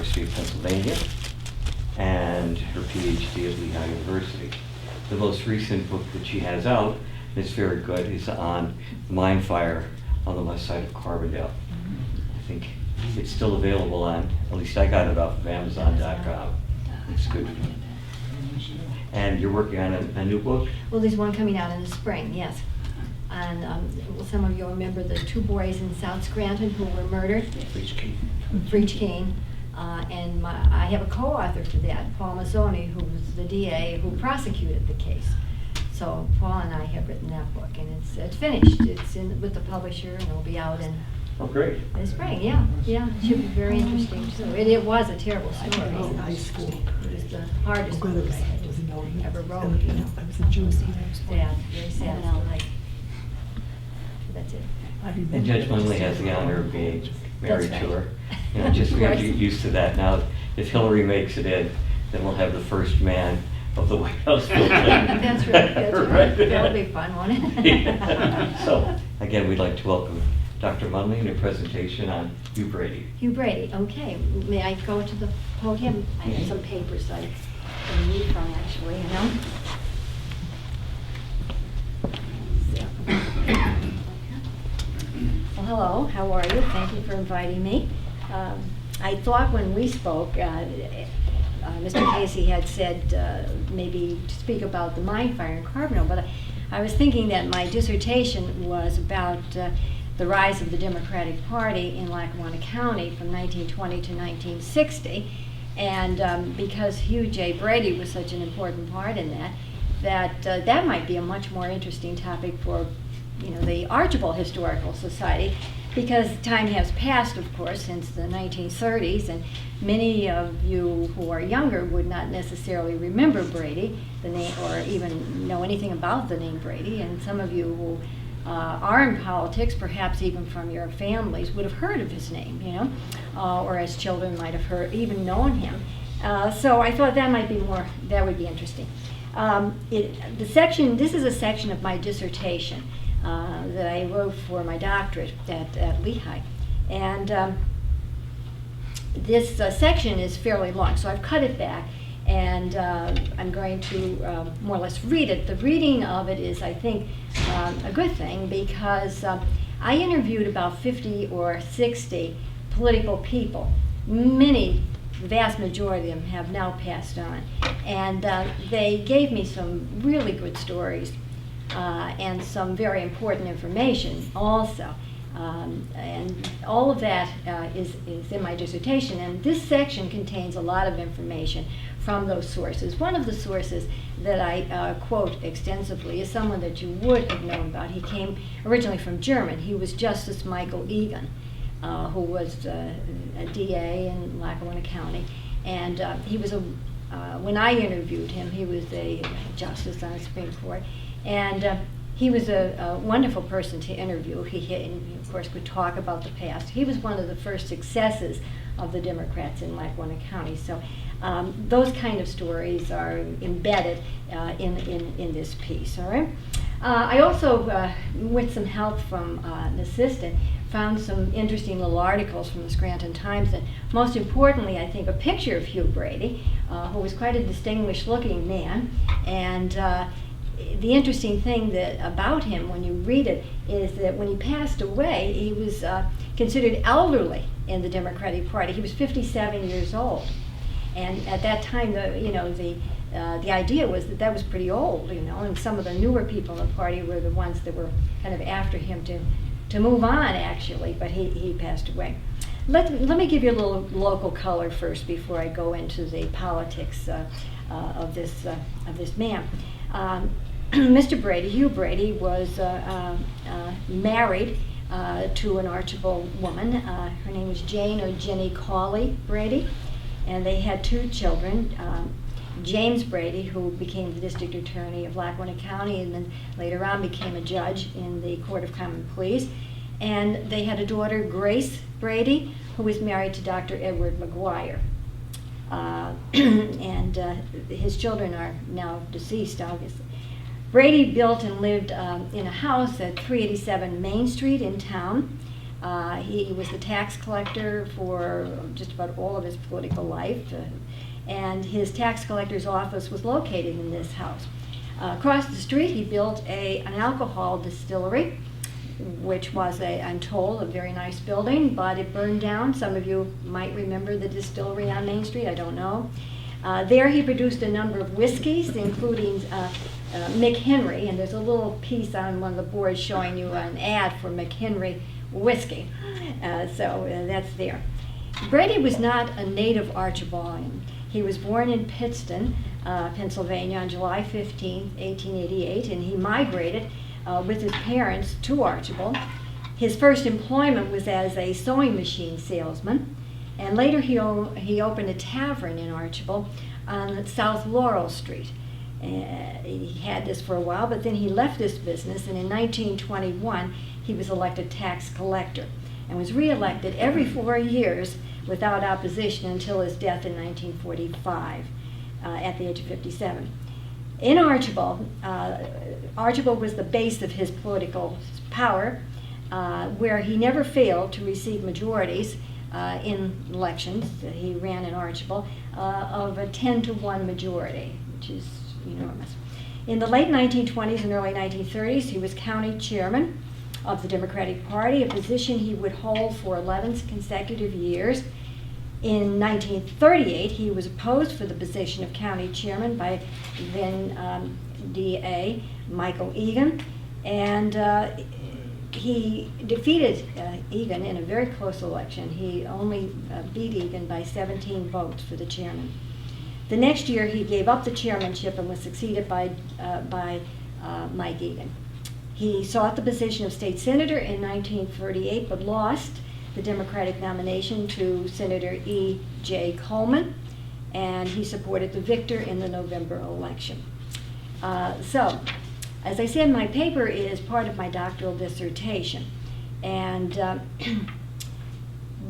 University of Pennsylvania and her PhD at Lehigh University. The most recent book that she has out, it's very good, is on the mine fire on the west side of Carbondale. I think it's still available on, at least I got it off of Amazon.com. It's good. And you're working on a new book? Well, there's one coming out in the spring, yes. And some of you remember the 2 boys in South Scranton who were murdered. Breach Keene. And I have a co-author for that, Paul Mazzoni, who was the DA who prosecuted the case. So Paul and I have written that book, and it's finished. It's with the publisher, and it'll be out in the spring. Yeah, it should be very interesting too. It was a terrible story. High school. It was the hardest book I ever wrote. I was a junior. Sad, very sad. That's it. And Judge Munley has the honor of being married That's to right. her. You know, just we have to Of get course. used to that now. If Hillary makes it in, then we'll have the first man of the White House building. That's right. Right. That'll be fun, won't it? Yeah. So, again, we'd like to welcome Dr. Munley in a presentation on Hugh Brady. Hugh Brady, okay. May I go to the podium? I have some papers I can read from, actually, you know. Well, hello, how are you? Thank you for inviting me. I thought when we spoke, Mr. Casey had said maybe to speak about the mine fire in Carbondale, but I was thinking that my dissertation was about the rise of the Democratic Party in Lackawanna County from 1920 to 1960, and because Hugh J. Brady was such an important part in that might be a much more interesting topic for the Archbald Historical Society, because time has passed, of course, since the 1930s, and many of you who are younger would not necessarily remember Brady, the name, or even know anything about the name Brady, and some of you who are in politics, perhaps even from your families, would have heard of his name, or as children might have even known him. So I thought that would be interesting. This is a section of my dissertation that I wrote for my doctorate at Lehigh. And this section is fairly long, so I've cut it back, and I'm going to more or less read it. The reading of it is, I think, a good thing, because I interviewed about 50 or 60 political people. The vast majority of them have now passed on. And they gave me some really good stories and some very important information also. And all of that is in my dissertation. And this section contains a lot of information from those sources. One of the sources that I quote extensively is someone that you would have known about. He came originally from Germany. He was Justice Michael Egan, who was a DA in Lackawanna County. And he was when I interviewed him, he was a justice on the Supreme Court. And he was a wonderful person to interview. He, of course, could talk about the past. He was one of the first successes of the Democrats in Lackawanna County. So those kind of stories are embedded in this piece, all right? I also, with some help from an assistant, found some interesting little articles from the Scranton Times, and most importantly, I think, a picture of Hugh Brady, who was quite a distinguished-looking man. And the interesting thing about him, when you read it, is that when he passed away, he was considered elderly in the Democratic Party. He was 57 years old, and at that time, the idea was that was pretty old, and some of the newer people in the party were the ones that were kind of after him to move on, actually, but he passed away. Let me give you a little local color first before I go into the politics of this man. Mr. Brady, Hugh Brady, was married to an Archbald woman. Her name was Jane or Jenny Cawley Brady, and they had 2 children. James Brady, who became the district attorney of Lackawanna County and then later on became a judge in the Court of Common Pleas. And they had a daughter, Grace Brady, who was married to Dr. Edward McGuire. And his children are now deceased, obviously. Brady built and lived in a house at 387 Main Street in town. He was the tax collector for just about all of his political life, and his tax collector's office was located in this house. Across the street, he built an alcohol distillery, which was, I'm told, a very nice building, but it burned down. Some of you might remember the distillery on Main Street, I don't know. There he produced a number of whiskeys, including McHenry, and there's a little piece on one of the boards showing you an ad for McHenry whiskey. So that's there. Brady was not a native Archbaldian. He was born in Pittston, Pennsylvania on July 15, 1888, and he migrated with his parents to Archbald. His first employment was as a sewing machine salesman, and later he opened a tavern in Archbald on South Laurel Street. He had this for a while, but then he left this business, and in 1921 he was elected tax collector and was re-elected every 4 years without opposition until his death in 1945 at the age of 57. In Archbald, Archbald was the base of his political power, where he never failed to receive majorities in elections. He ran in Archbald of a 10-to-1 majority, which is enormous. In the late 1920s and early 1930s, he was county chairman of the Democratic Party, a position he would hold for 11 consecutive years. In 1938, he was opposed for the position of county chairman by then DA Michael Egan, and he defeated Egan in a very close election. He only beat Egan by 17 votes for the chairman. The next year, he gave up the chairmanship and was succeeded by Mike Egan. He sought the position of state senator in 1938, but lost the Democratic nomination to Senator E.J. Coleman, and he supported the victor in the November election. So, as I said, my paper is part of my doctoral dissertation, and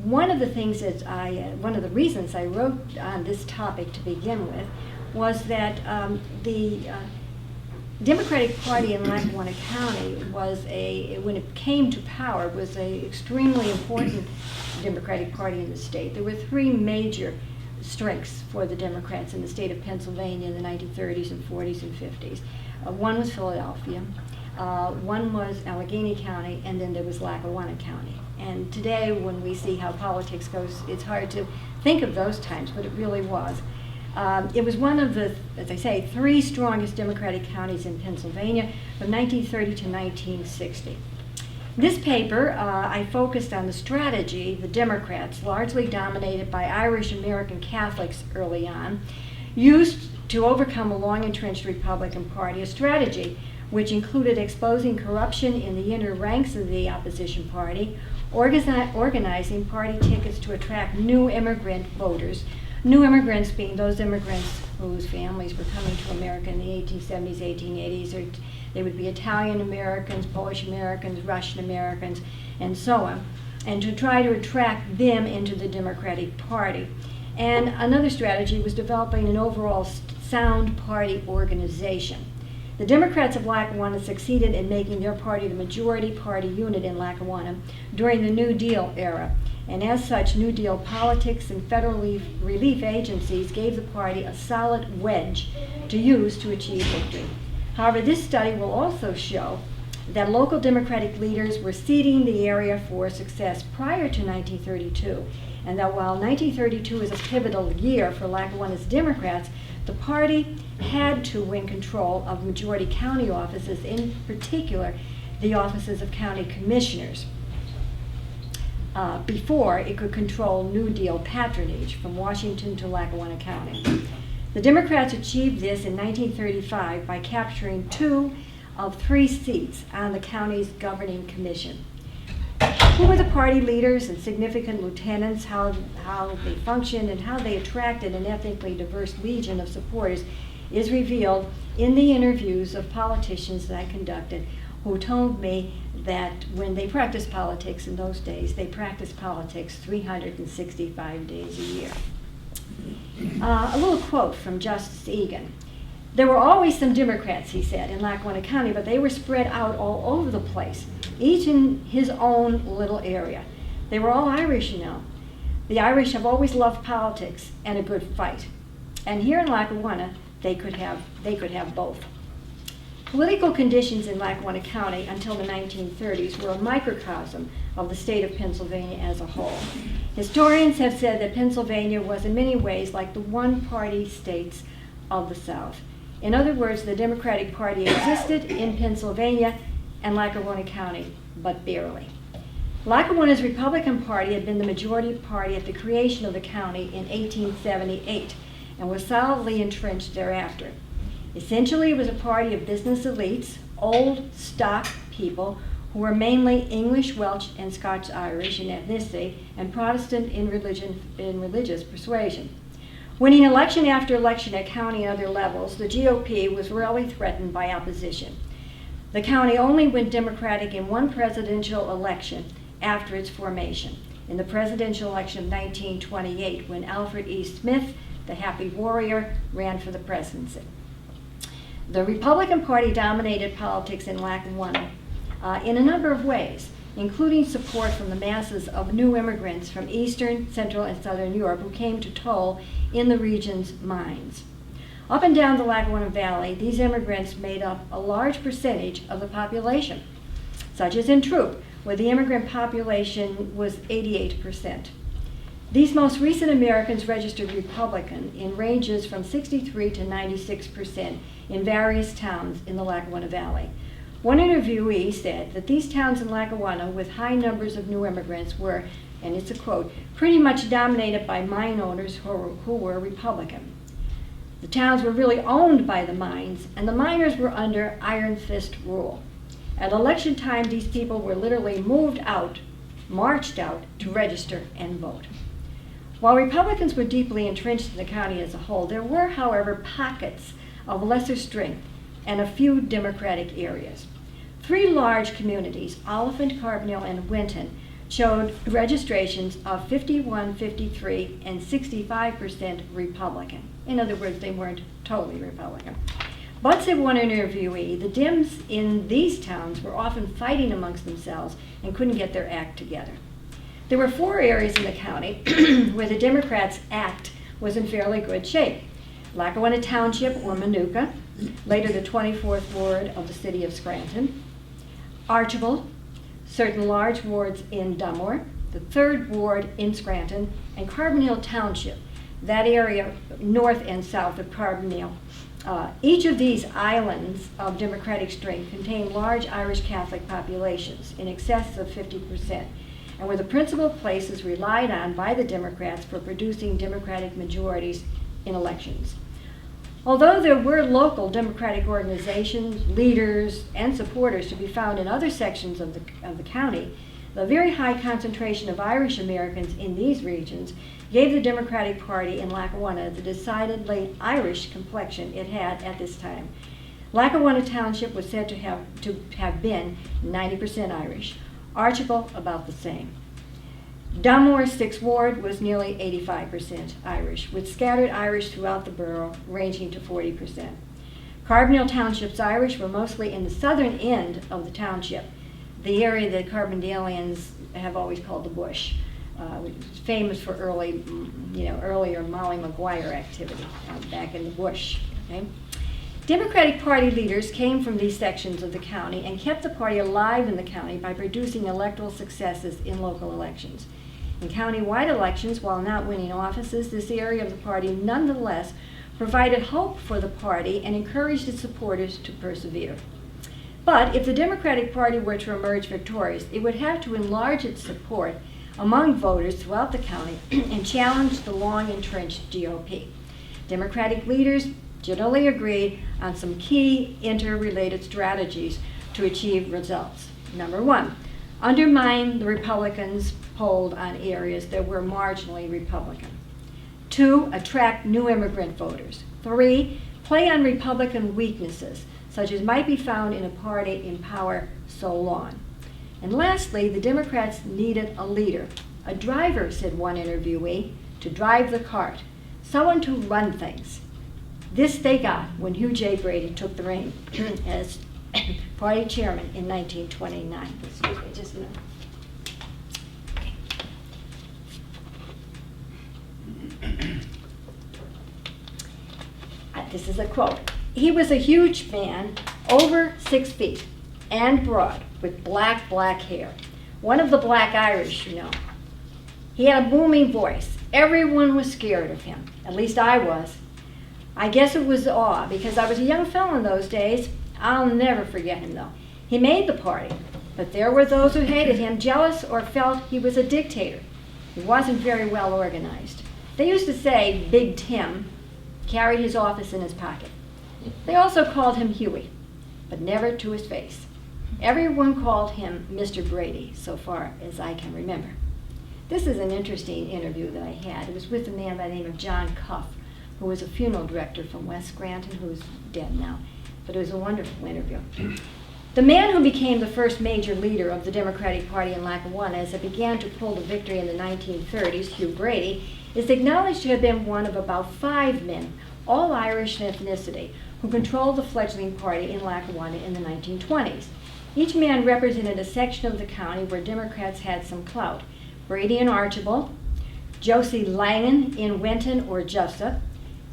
one of the reasons I wrote on this topic to begin with was that the Democratic Party in Lackawanna County when it came to power, was an extremely important Democratic Party in the state. There were three major strengths for the Democrats in the state of Pennsylvania in the 1930s and 40s and 50s. One was Philadelphia, one was Allegheny County, and then there was Lackawanna County. And today, when we see how politics goes, it's hard to think of those times, but it really was. It was one of the, as I say, three strongest Democratic counties in Pennsylvania from 1930 to 1960. This paper, I focused on the strategy the Democrats, largely dominated by Irish American Catholics early on, used to overcome a long-entrenched Republican Party, a strategy which included exposing corruption in the inner ranks of the opposition party, organizing party tickets to attract new immigrant voters, new immigrants being those immigrants whose families were coming to America in the 1870s, 1880s, or they would be Italian Americans, Polish Americans, Russian Americans, and so on, and to try to attract them into the Democratic Party. And another strategy was developing an overall sound party organization. The Democrats of Lackawanna succeeded in making their party the majority party unit in Lackawanna during the New Deal era. And as such, New Deal politics and federal relief agencies gave the party a solid wedge to use to achieve victory. However, this study will also show that local Democratic leaders were seeding the area for success prior to 1932, and that while 1932 is a pivotal year for Lackawanna's Democrats, the party had to win control of majority county offices, in particular the offices of county commissioners, before it could control New Deal patronage from Washington to Lackawanna County. The Democrats achieved this in 1935 by capturing 2 of 3 seats on the county's governing commission. Who were the party leaders and significant lieutenants, how they functioned, and how they attracted an ethnically diverse legion of supporters is revealed in the interviews of politicians that I conducted, who told me that when they practiced politics in those days, they practiced politics 365 days a year. A little quote from Justice Egan. "There were always some Democrats," he said, "in Lackawanna County, but they were spread out all over the place. each in his own little area. They were all Irish, you know. The Irish have always loved politics and a good fight. And here in Lackawanna, they could have both. Political conditions in Lackawanna County until the 1930s were a microcosm of the state of Pennsylvania as a whole. Historians have said that Pennsylvania was in many ways like the one-party states of the South. In other words, the Democratic Party existed in Pennsylvania and Lackawanna County, but barely. Lackawanna's Republican Party had been the majority party at the creation of the county in 1878 and was solidly entrenched thereafter. Essentially, it was a party of business elites, old stock people who were mainly English, Welsh, and Scotch-Irish in ethnicity and Protestant in religious persuasion. Winning election after election at county and other levels, the GOP was rarely threatened by opposition. The county only went Democratic in one presidential election after its formation, in the presidential election of 1928, when Alfred E. Smith, the Happy Warrior, ran for the presidency. The Republican Party dominated politics in Lackawanna in a number of ways, including support from the masses of new immigrants from Eastern, Central, and Southern Europe who came to toll in the region's mines. Up and down the Lackawanna Valley, these immigrants made up a large percentage of the population, such as in Troop, where the immigrant population was 88%. These most recent Americans registered Republican in ranges from 63 to 96% in various towns in the Lackawanna Valley. One interviewee said that these towns in Lackawanna with high numbers of new immigrants were, and it's a quote, pretty much dominated by mine owners who were Republican. The towns were really owned by the mines, and the miners were under iron fist rule. At election time, these people were literally marched out to register and vote. While Republicans were deeply entrenched in the county as a whole, there were, however, pockets of lesser strength and a few Democratic areas. 3 large communities, Oliphant, Carbondale, and Winton, showed registrations of 51, 53, and 65% Republican. In other words, they weren't totally Republican. But, said one interviewee, the Dems in these towns were often fighting amongst themselves and couldn't get their act together. There were 4 areas in the county where the Democrats' act was in fairly good shape. Lackawanna Township, or Manuka, later the 24th ward of the city of Scranton. Archbald, certain large wards in Dunmore, the 3rd ward in Scranton, and Carbondale Township, that area north and south of Carbondale. Each of these islands of Democratic strength contained large Irish Catholic populations, in excess of 50%, and were the principal places relied on by the Democrats for producing Democratic majorities in elections. Although there were local Democratic organizations, leaders, and supporters to be found in other sections of the county, the very high concentration of Irish Americans in these regions gave the Democratic Party in Lackawanna the decidedly Irish complexion it had at this time. Lackawanna Township was said to have been 90% Irish. Archbald, about the same. Dunmore's 6th ward was nearly 85% Irish, with scattered Irish throughout the borough, ranging to 40%. Carbondale Township's Irish were mostly in the southern end of the township, the area that Carbondalians have always called the bush, famous for earlier Molly Maguire activity back in the bush. Okay? Democratic Party leaders came from these sections of the county and kept the party alive in the county by producing electoral successes in local elections. In county-wide elections, while not winning offices, this area of the party nonetheless provided hope for the party and encouraged its supporters to persevere. But if the Democratic Party were to emerge victorious, it would have to enlarge its support among voters throughout the county and challenge the long-entrenched GOP. Democratic leaders generally agreed on some key interrelated strategies to achieve results. Number 1, undermine the Republicans' hold on areas that were marginally Republican. 2, attract new immigrant voters. 3, play on Republican weaknesses, such as might be found in a party in power so long. And lastly, the Democrats needed a leader, a driver, said one interviewee, to drive the cart, someone to run things. This they got when Hugh J. Brady took the reins party chairman in 1929. Excuse me, just a minute. This is a quote. He was a huge man, over 6 feet, and broad, with black hair. One of the Black Irish, you know. He had a booming voice. Everyone was scared of him. At least I was. I guess it was awe, because I was a young fellow in those days. I'll never forget him, though. He made the party, but there were those who hated him, jealous, or felt he was a dictator. He wasn't very well organized. They used to say Big Tim carried his office in his pocket. They also called him Huey, but never to his face. Everyone called him Mr. Brady, so far as I can remember. This is an interesting interview that I had. It was with a man by the name of John Cuff, who was a funeral director from West Scranton, who's dead now. But it was a wonderful interview. The man who became the first major leader of the Democratic Party in Lackawanna as it began to pull to victory in the 1930s, Hugh Brady, is acknowledged to have been one of about 5 men, all Irish in ethnicity, who controlled the fledgling party in Lackawanna in the 1920s. Each man represented a section of the county where Democrats had some clout. Brady in Archbald, Josie Langan in Wenton or Jussa,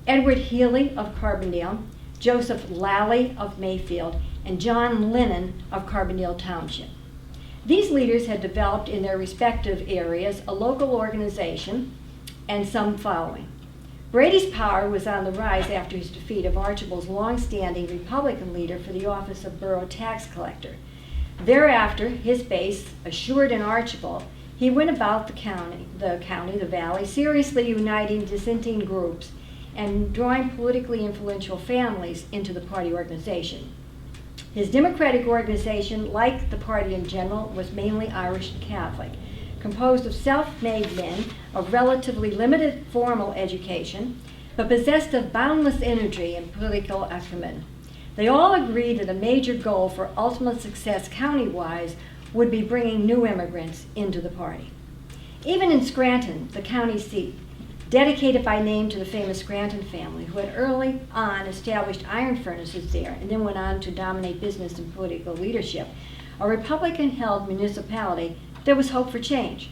Edward Healy of Carbondale, Joseph Lally of Mayfield, and John Lennon of Carbondale Township. These leaders had developed in their respective areas a local organization and some following. Brady's power was on the rise after his defeat of Archibald's long-standing Republican leader for the office of borough tax collector. Thereafter, his base assured in Archibald, he went about the valley, seriously uniting dissenting groups and drawing politically influential families into the party organization. His Democratic organization, like the party in general, was mainly Irish and Catholic, composed of self-made men of relatively limited formal education, but possessed of boundless energy and political acumen. They all agreed that a major goal for ultimate success county-wise would be bringing new immigrants into the party. Even in Scranton, the county seat, dedicated by name to the famous Scranton family, who had early on established iron furnaces there and then went on to dominate business and political leadership, a Republican-held municipality, there was hope for change.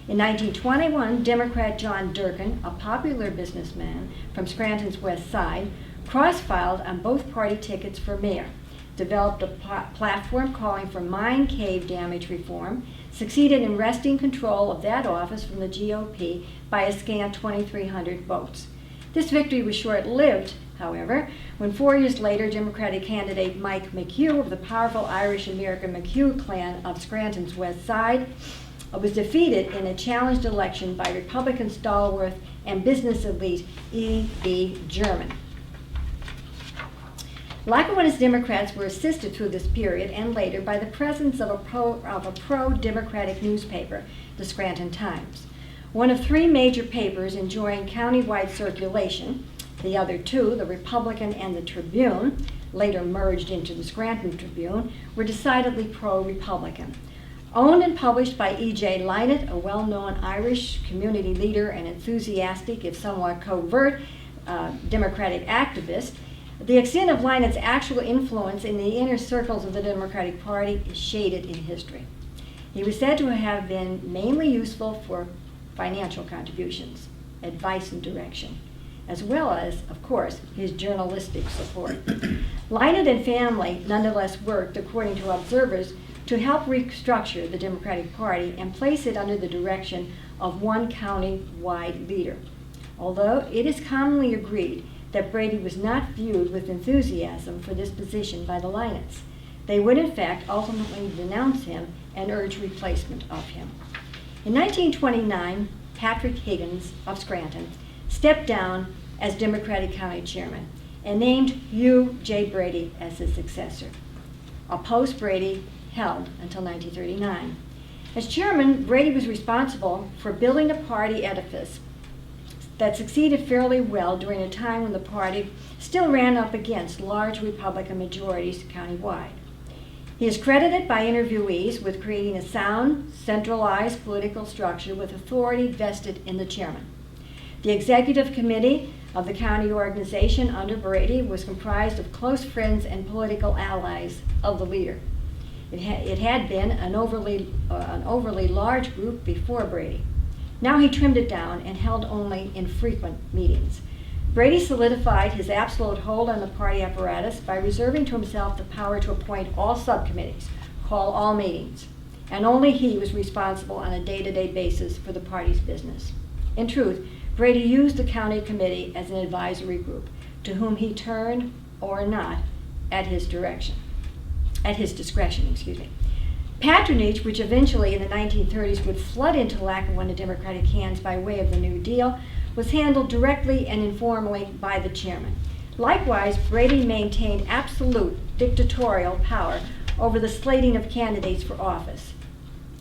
In 1921, Democrat John Durkin, a popular businessman from Scranton's west side, cross-filed on both party tickets for mayor, developed a platform calling for mine cave damage reform, succeeded in wresting control of that office from the GOP by a scant 2,300 votes. This victory was short-lived, however, when 4 years later, Democratic candidate Mike McHugh of the powerful Irish-American McHugh clan of Scranton's west side was defeated in a challenged election by Republican stalwart and business elite E.B. German. Lackawanna's Democrats were assisted through this period and later by the presence of a pro-Democratic newspaper, the Scranton Times. One of 3 major papers enjoying countywide circulation, the other 2, the Republican and the Tribune, later merged into the Scranton Tribune, were decidedly pro-Republican. Owned and published by E.J. Lynott, a well-known Irish community leader and enthusiastic, if somewhat covert, Democratic activist, the extent of Lynott's actual influence in the inner circles of the Democratic Party is shaded in history. He was said to have been mainly useful for financial contributions, advice and direction, as well as, of course, his journalistic support. Lynott and family nonetheless worked, according to observers, to help restructure the Democratic Party and place it under the direction of one county-wide leader. Although it is commonly agreed that Brady was not viewed with enthusiasm for this position by the Lynotts. They would in fact ultimately denounce him and urge replacement of him. In 1929, Patrick Higgins of Scranton stepped down as Democratic County Chairman and named Hugh J. Brady as his successor, a post Brady held until 1939. As chairman, Brady was responsible for building a party edifice that succeeded fairly well during a time when the party still ran up against large Republican majorities countywide. He is credited by interviewees with creating a sound, centralized political structure with authority vested in the chairman. The executive committee of the county organization under Brady was comprised of close friends and political allies of the leader. It had been an overly large group before Brady. Now he trimmed it down and held only infrequent meetings. Brady solidified his absolute hold on the party apparatus by reserving to himself the power to appoint all subcommittees, call all meetings, and only he was responsible on a day-to-day basis for the party's business. In truth, Brady used the county committee as an advisory group, to whom he turned or not at his discretion. Patronage, which eventually in the 1930s would flood into Lackawanna Democratic hands by way of the New Deal, was handled directly and informally by the chairman. Likewise, Brady maintained absolute dictatorial power over the slating of candidates for office.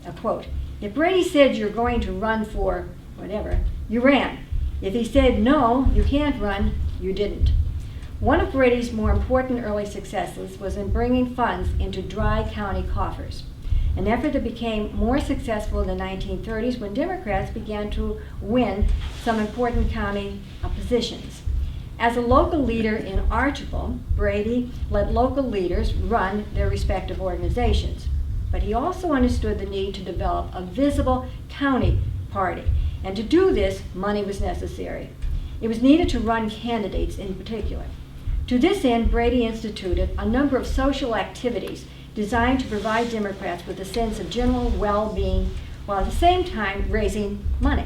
A quote, "If Brady said you're going to run for whatever, you ran. If he said, no, you can't run, you didn't." One of Brady's more important early successes was in bringing funds into dry county coffers, an effort that became more successful in the 1930s when Democrats began to win some important county positions. As a local leader in Archbald, Brady let local leaders run their respective organizations, but he also understood the need to develop a visible county party, and to do this, money was necessary. It was needed to run candidates in particular. To this end, Brady instituted a number of social activities designed to provide Democrats with a sense of general well-being while at the same time raising money.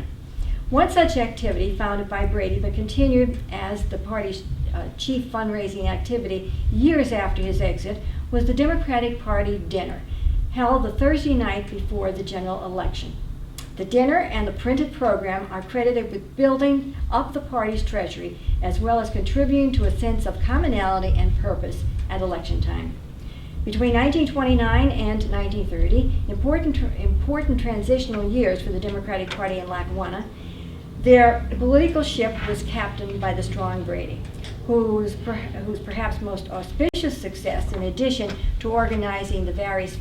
One such activity, founded by Brady but continued as the party's chief fundraising activity years after his exit, was the Democratic Party dinner, held the Thursday night before the general election. The dinner and the printed program are credited with building up the party's treasury, as well as contributing to a sense of commonality and purpose at election time. Between 1929 and 1930, important transitional years for the Democratic Party in Lackawanna, their political ship was captained by the strong Brady, whose perhaps most auspicious success, in addition to organizing the various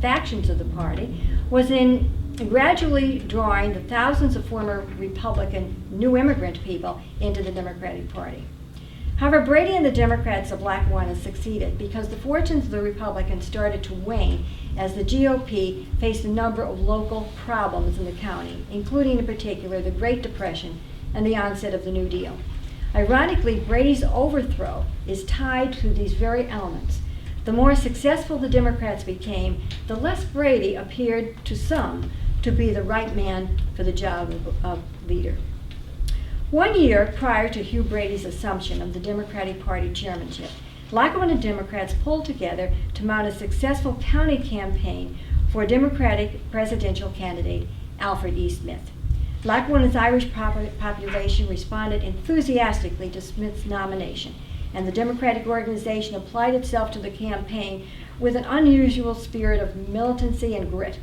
factions of the party, was in gradually drawing the thousands of former Republican new immigrant people into the Democratic Party. However, Brady and the Democrats of Lackawanna succeeded because the fortunes of the Republicans started to wane as the GOP faced a number of local problems in the county, including in particular the Great Depression and the onset of the New Deal. Ironically, Brady's overthrow is tied to these very elements. The more successful the Democrats became, the less Brady appeared to some to be the right man for the job of leader. 1 year prior to Hugh Brady's assumption of the Democratic Party chairmanship, Lackawanna Democrats pulled together to mount a successful county campaign for Democratic presidential candidate Alfred E. Smith. Lackawanna's Irish population responded enthusiastically to Smith's nomination, and the Democratic organization applied itself to the campaign with an unusual spirit of militancy and grit.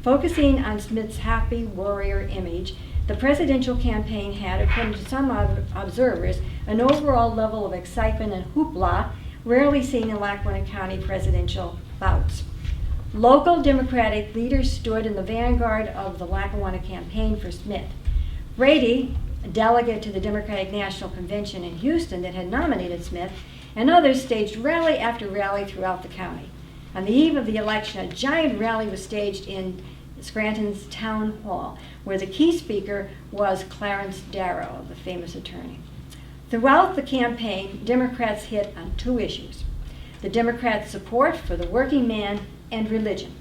Focusing on Smith's happy warrior image, the presidential campaign had, according to some observers, an overall level of excitement and hoopla rarely seen in Lackawanna County presidential bouts. Local Democratic leaders stood in the vanguard of the Lackawanna campaign for Smith. Brady, a delegate to the Democratic National Convention in Houston that had nominated Smith, and others staged rally after rally throughout the county. On the eve of the election, a giant rally was staged in Scranton's Town Hall, where the key speaker was Clarence Darrow, the famous attorney. Throughout the campaign, Democrats hit on two issues: the Democrats' support for the working man and religion.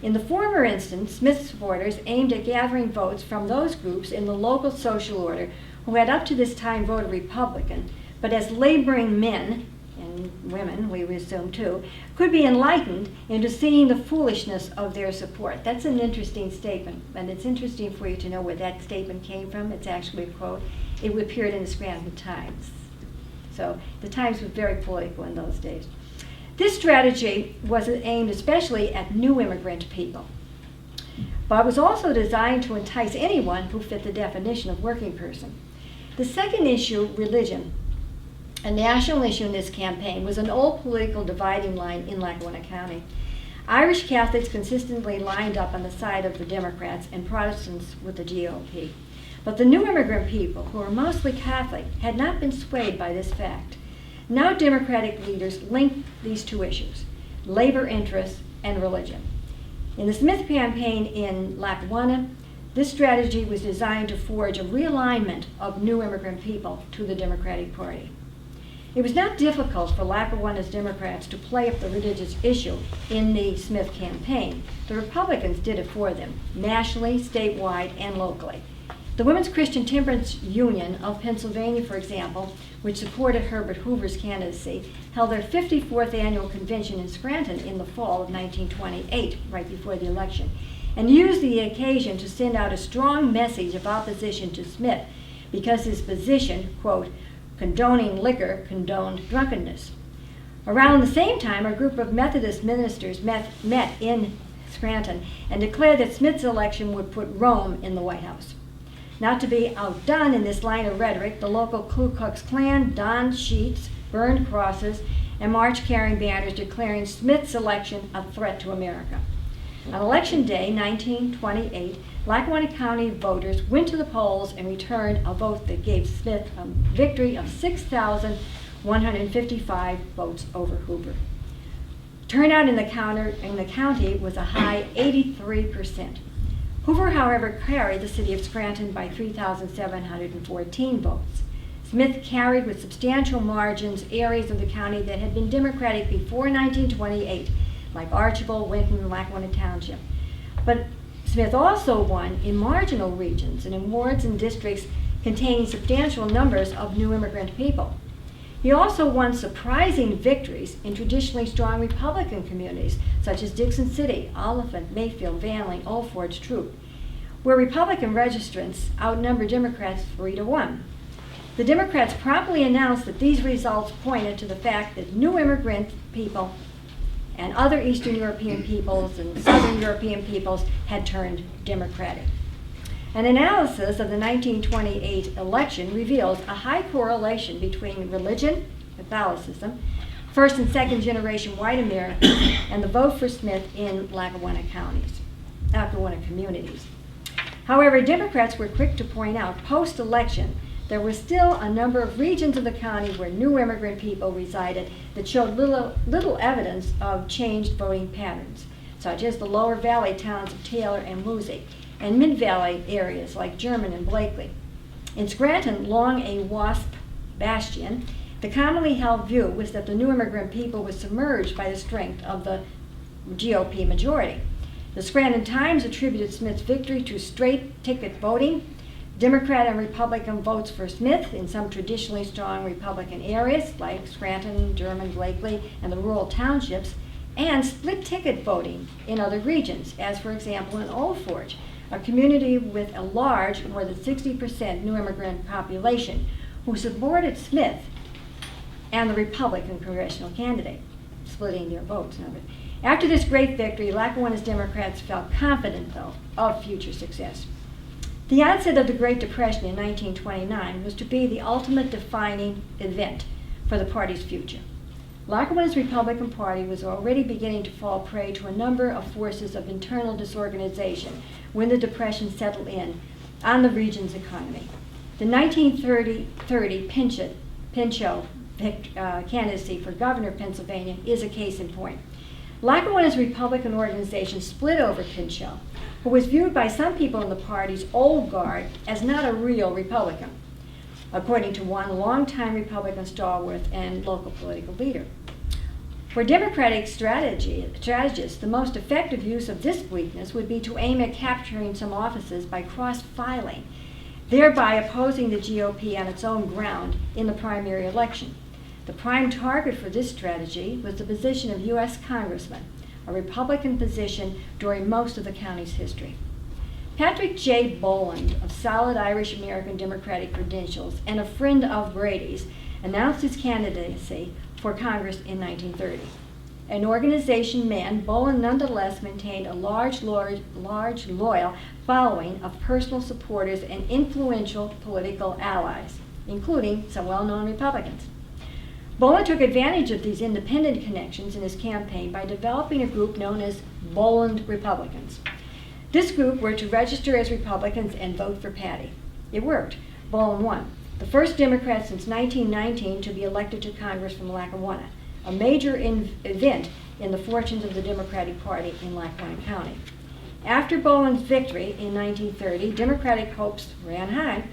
In the former instance, Smith's supporters aimed at gathering votes from those groups in the local social order who had up to this time voted Republican, but as laboring men, and women, we assume too, could be enlightened into seeing the foolishness of their support. That's an interesting statement, and it's interesting for you to know where that statement came from. It's actually a quote. It appeared in the Scranton Times. So the Times was very political in those days. This strategy was aimed especially at new immigrant people, but was also designed to entice anyone who fit the definition of working person. The second issue, religion, a national issue in this campaign, was an old political dividing line in Lackawanna County. Irish Catholics consistently lined up on the side of the Democrats and Protestants with the GOP. But the new immigrant people, who were mostly Catholic, had not been swayed by this fact. Now Democratic leaders linked these two issues, labor interests and religion. In the Smith campaign in Lackawanna, this strategy was designed to forge a realignment of new immigrant people to the Democratic Party. It was not difficult for Lackawanna's Democrats to play up the religious issue in the Smith campaign. The Republicans did it for them, nationally, statewide, and locally. The Women's Christian Temperance Union of Pennsylvania, for example, which supported Herbert Hoover's candidacy, held their 54th annual convention in Scranton in the fall of 1928, right before the election, and used the occasion to send out a strong message of opposition to Smith because his position, quote, condoning liquor condoned drunkenness. Around the same time, a group of Methodist ministers met in Scranton and declared that Smith's election would put Rome in the White House. Not to be outdone in this line of rhetoric, the local Ku Klux Klan donned sheets, burned crosses, and marched carrying banners declaring Smith's election a threat to America. On Election Day, 1928, Lackawanna County voters went to the polls and returned a vote that gave Smith a victory of 6,155 votes over Hoover. Turnout in the county was a high 83%. Hoover, however, carried the city of Scranton by 3,714 votes. Smith carried with substantial margins areas of the county that had been Democratic before 1928, like Archbald, Winton, and Lackawanna Township. But Smith also won in marginal regions and in wards and districts containing substantial numbers of new immigrant people. He also won surprising victories in traditionally strong Republican communities, such as Dixon City, Oliphant, Mayfield, Vanley, Old Forge, Troop, where Republican registrants outnumbered Democrats 3-1. The Democrats promptly announced that these results pointed to the fact that new immigrant people and other Eastern European peoples and Southern European peoples had turned Democratic. An analysis of the 1928 election reveals a high correlation between religion, Catholicism, first and second generation white Americans, and the vote for Smith in Lackawanna communities. However, Democrats were quick to point out post-election there were still a number of regions of the county where new immigrant people resided that showed little evidence of changed voting patterns, such as the lower valley towns of Taylor and Woozy, and mid-valley areas like German and Blakely. In Scranton, long a WASP bastion, the commonly held view was that the new immigrant people was submerged by the strength of the GOP majority. The Scranton Times attributed Smith's victory to straight ticket voting, Democrat and Republican votes for Smith in some traditionally strong Republican areas like Scranton, German, Blakely, and the rural townships, and split ticket voting in other regions, as for example in Old Forge, a community with a large, more than 60% new immigrant population who supported Smith and the Republican congressional candidate, splitting their votes. After this great victory, Lackawanna's Democrats felt confident, though, of future success. The onset of the Great Depression in 1929 was to be the ultimate defining event for the party's future. Lackawanna's Republican Party was already beginning to fall prey to a number of forces of internal disorganization when the Depression settled in on the region's economy. The 1930 Pinchot candidacy for governor of Pennsylvania is a case in point. Lackawanna's Republican organization split over Pinchot, who was viewed by some people in the party's old guard as not a real Republican, according to one longtime Republican stalwart and local political leader. For Democratic strategists, the most effective use of this weakness would be to aim at capturing some offices by cross-filing, thereby opposing the GOP on its own ground in the primary election. The prime target for this strategy was the position of U.S. Congressman, a Republican position during most of the county's history. Patrick J. Boland, of solid Irish American Democratic credentials and a friend of Brady's, announced his candidacy for Congress in 1930. An organization man, Boland nonetheless maintained a large loyal following of personal supporters and influential political allies, including some well-known Republicans. Boland took advantage of these independent connections in his campaign by developing a group known as Boland Republicans. This group were to register as Republicans and vote for Patty. It worked. Bowen won. The first Democrat since 1919 to be elected to Congress from Lackawanna, a major event in the fortunes of the Democratic Party in Lackawanna County. After Bowen's victory in 1930, Democratic hopes ran high,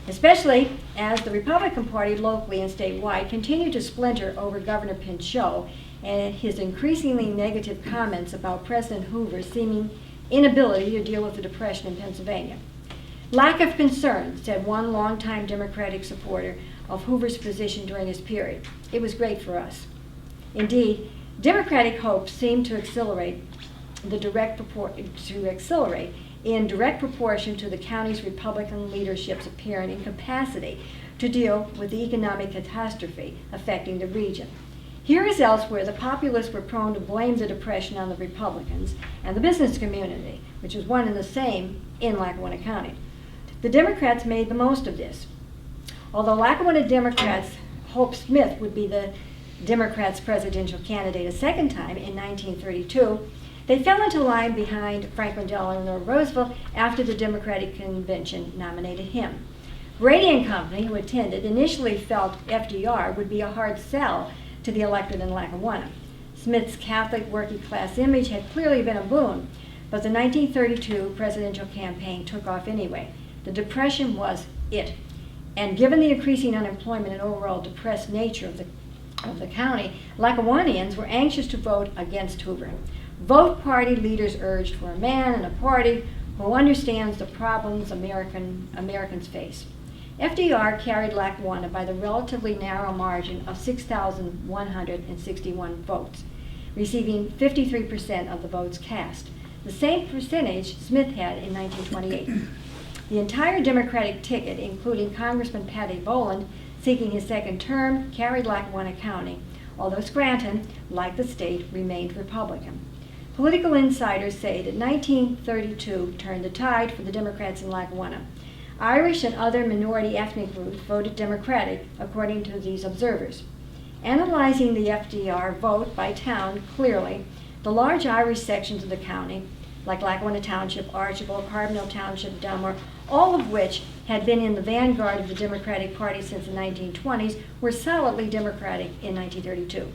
especially as the Republican Party locally and statewide continued to splinter over Governor Pinchot and his increasingly negative comments about President Hoover's seeming inability to deal with the Depression in Pennsylvania. Lack of concern, said one longtime Democratic supporter of Hoover's position during this period. It was great for us. Indeed, Democratic hopes seemed to accelerate in direct proportion to the county's Republican leadership's apparent incapacity to deal with the economic catastrophe affecting the region. Here as elsewhere, the populists were prone to blame the Depression on the Republicans and the business community, which was one and the same in Lackawanna County. The Democrats made the most of this. Although Lackawanna Democrats hoped Smith would be the Democrats' presidential candidate a second time in 1932, they fell into line behind Franklin Delano Roosevelt after the Democratic Convention nominated him. Brady and Company, who attended, initially felt FDR would be a hard sell to the electorate in Lackawanna. Smith's Catholic working-class image had clearly been a boon, but the 1932 presidential campaign took off anyway. The Depression was it. And given the increasing unemployment and overall depressed nature of the county, Lackawannians were anxious to vote against Hoover. Both party leaders urged for a man and a party who understands the problems Americans face. FDR carried Lackawanna by the relatively narrow margin of 6,161 votes, receiving 53% of the votes cast, the same percentage Smith had in 1928. The entire Democratic ticket, including Congressman Patty Boland, seeking his second term, carried Lackawanna County, although Scranton, like the state, remained Republican. Political insiders say that 1932 turned the tide for the Democrats in Lackawanna. Irish and other minority ethnic groups voted Democratic, according to these observers. Analyzing the FDR vote by town clearly, the large Irish sections of the county, like Lackawanna Township, Archbald, Carbondale Township, Delmar, all of which had been in the vanguard of the Democratic Party since the 1920s, were solidly Democratic in 1932.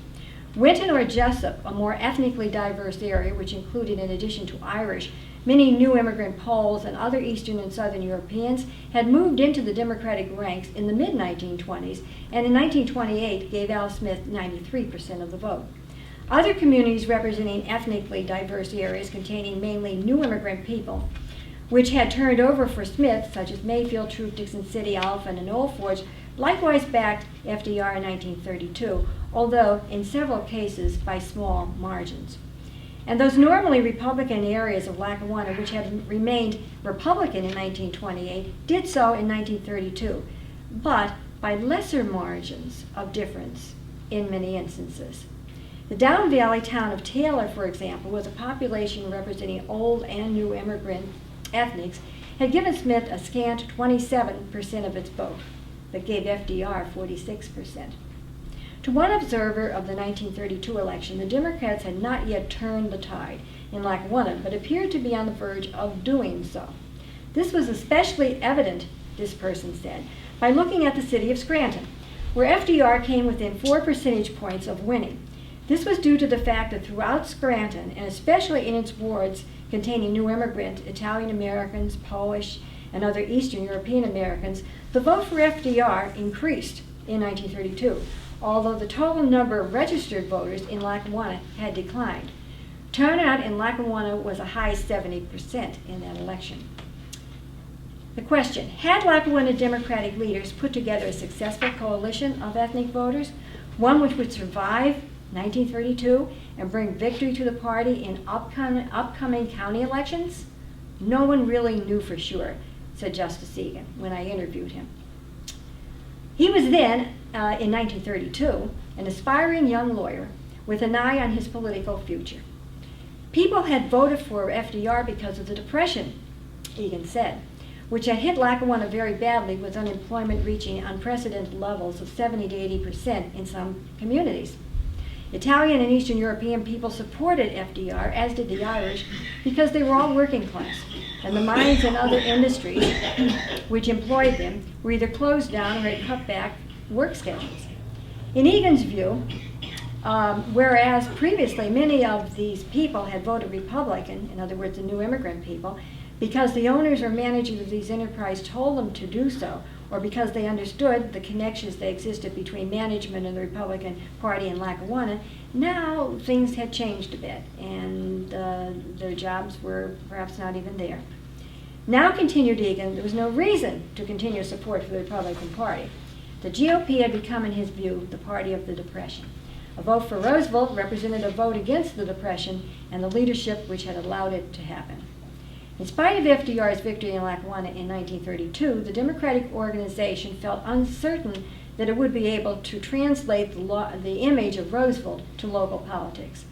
Winton or Jessup, a more ethnically diverse area, which included, in addition to Irish, many new immigrant Poles and other Eastern and Southern Europeans, had moved into the Democratic ranks in the mid-1920s, and in 1928 gave Al Smith 93% of the vote. Other communities representing ethnically diverse areas containing mainly new immigrant people, which had turned over for Smith, such as Mayfield, Troop, Dixon City, Alphen, and Old Forge, likewise backed FDR in 1932, although in several cases by small margins. And those normally Republican areas of Lackawanna, which had remained Republican in 1928, did so in 1932, but by lesser margins of difference in many instances. The Down Valley town of Taylor, for example, with a population representing old and new immigrant ethnics, had given Smith a scant 27% of its vote, but gave FDR 46%. To one observer of the 1932 election, the Democrats had not yet turned the tide in Lackawanna, but appeared to be on the verge of doing so. This was especially evident, this person said, by looking at the city of Scranton, where FDR came within 4 percentage points of winning. This was due to the fact that throughout Scranton, and especially in its wards containing new immigrant Italian Americans, Polish, and other Eastern European Americans, the vote for FDR increased in 1932, although the total number of registered voters in Lackawanna had declined. Turnout in Lackawanna was a high 70% in that election. The question, had Lackawanna Democratic leaders put together a successful coalition of ethnic voters, one which would survive 1932 and bring victory to the party in upcoming county elections? No one really knew for sure, said Justice Egan when I interviewed him. He was then, in 1932, an aspiring young lawyer with an eye on his political future. People had voted for FDR because of the Depression, Egan said, which had hit Lackawanna very badly, with unemployment reaching unprecedented levels of 70 to 80% in some communities. Italian and Eastern European people supported FDR, as did the Irish, because they were all working class, and the mines and other industries which employed them were either closed down or had cut back work schedules. In Egan's view, whereas previously many of these people had voted Republican, in other words, the new immigrant people, because the owners or managers of these enterprises told them to do so, or because they understood the connections that existed between management and the Republican Party in Lackawanna, now things had changed a bit, and their jobs were perhaps not even there. Now, continued Egan, there was no reason to continue support for the Republican Party. The GOP had become, in his view, the party of the Depression. A vote for Roosevelt represented a vote against the Depression and the leadership which had allowed it to happen. In spite of FDR's victory in Lackawanna in 1932, the Democratic organization felt uncertain that it would be able to translate the image of Roosevelt to local politics.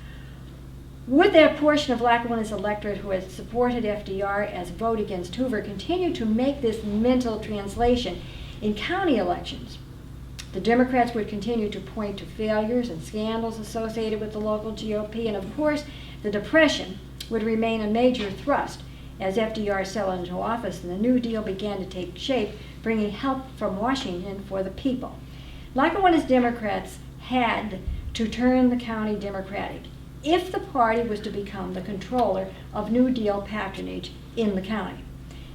Would that portion of Lackawanna's electorate who had supported FDR as a vote against Hoover continue to make this mental translation in county elections? The Democrats would continue to point to failures and scandals associated with the local GOP, and of course, the Depression would remain a major thrust as FDR settled into office and the New Deal began to take shape, bringing help from Washington for the people. Lackawanna's Democrats had to turn the county Democratic if the party was to become the controller of New Deal patronage in the county.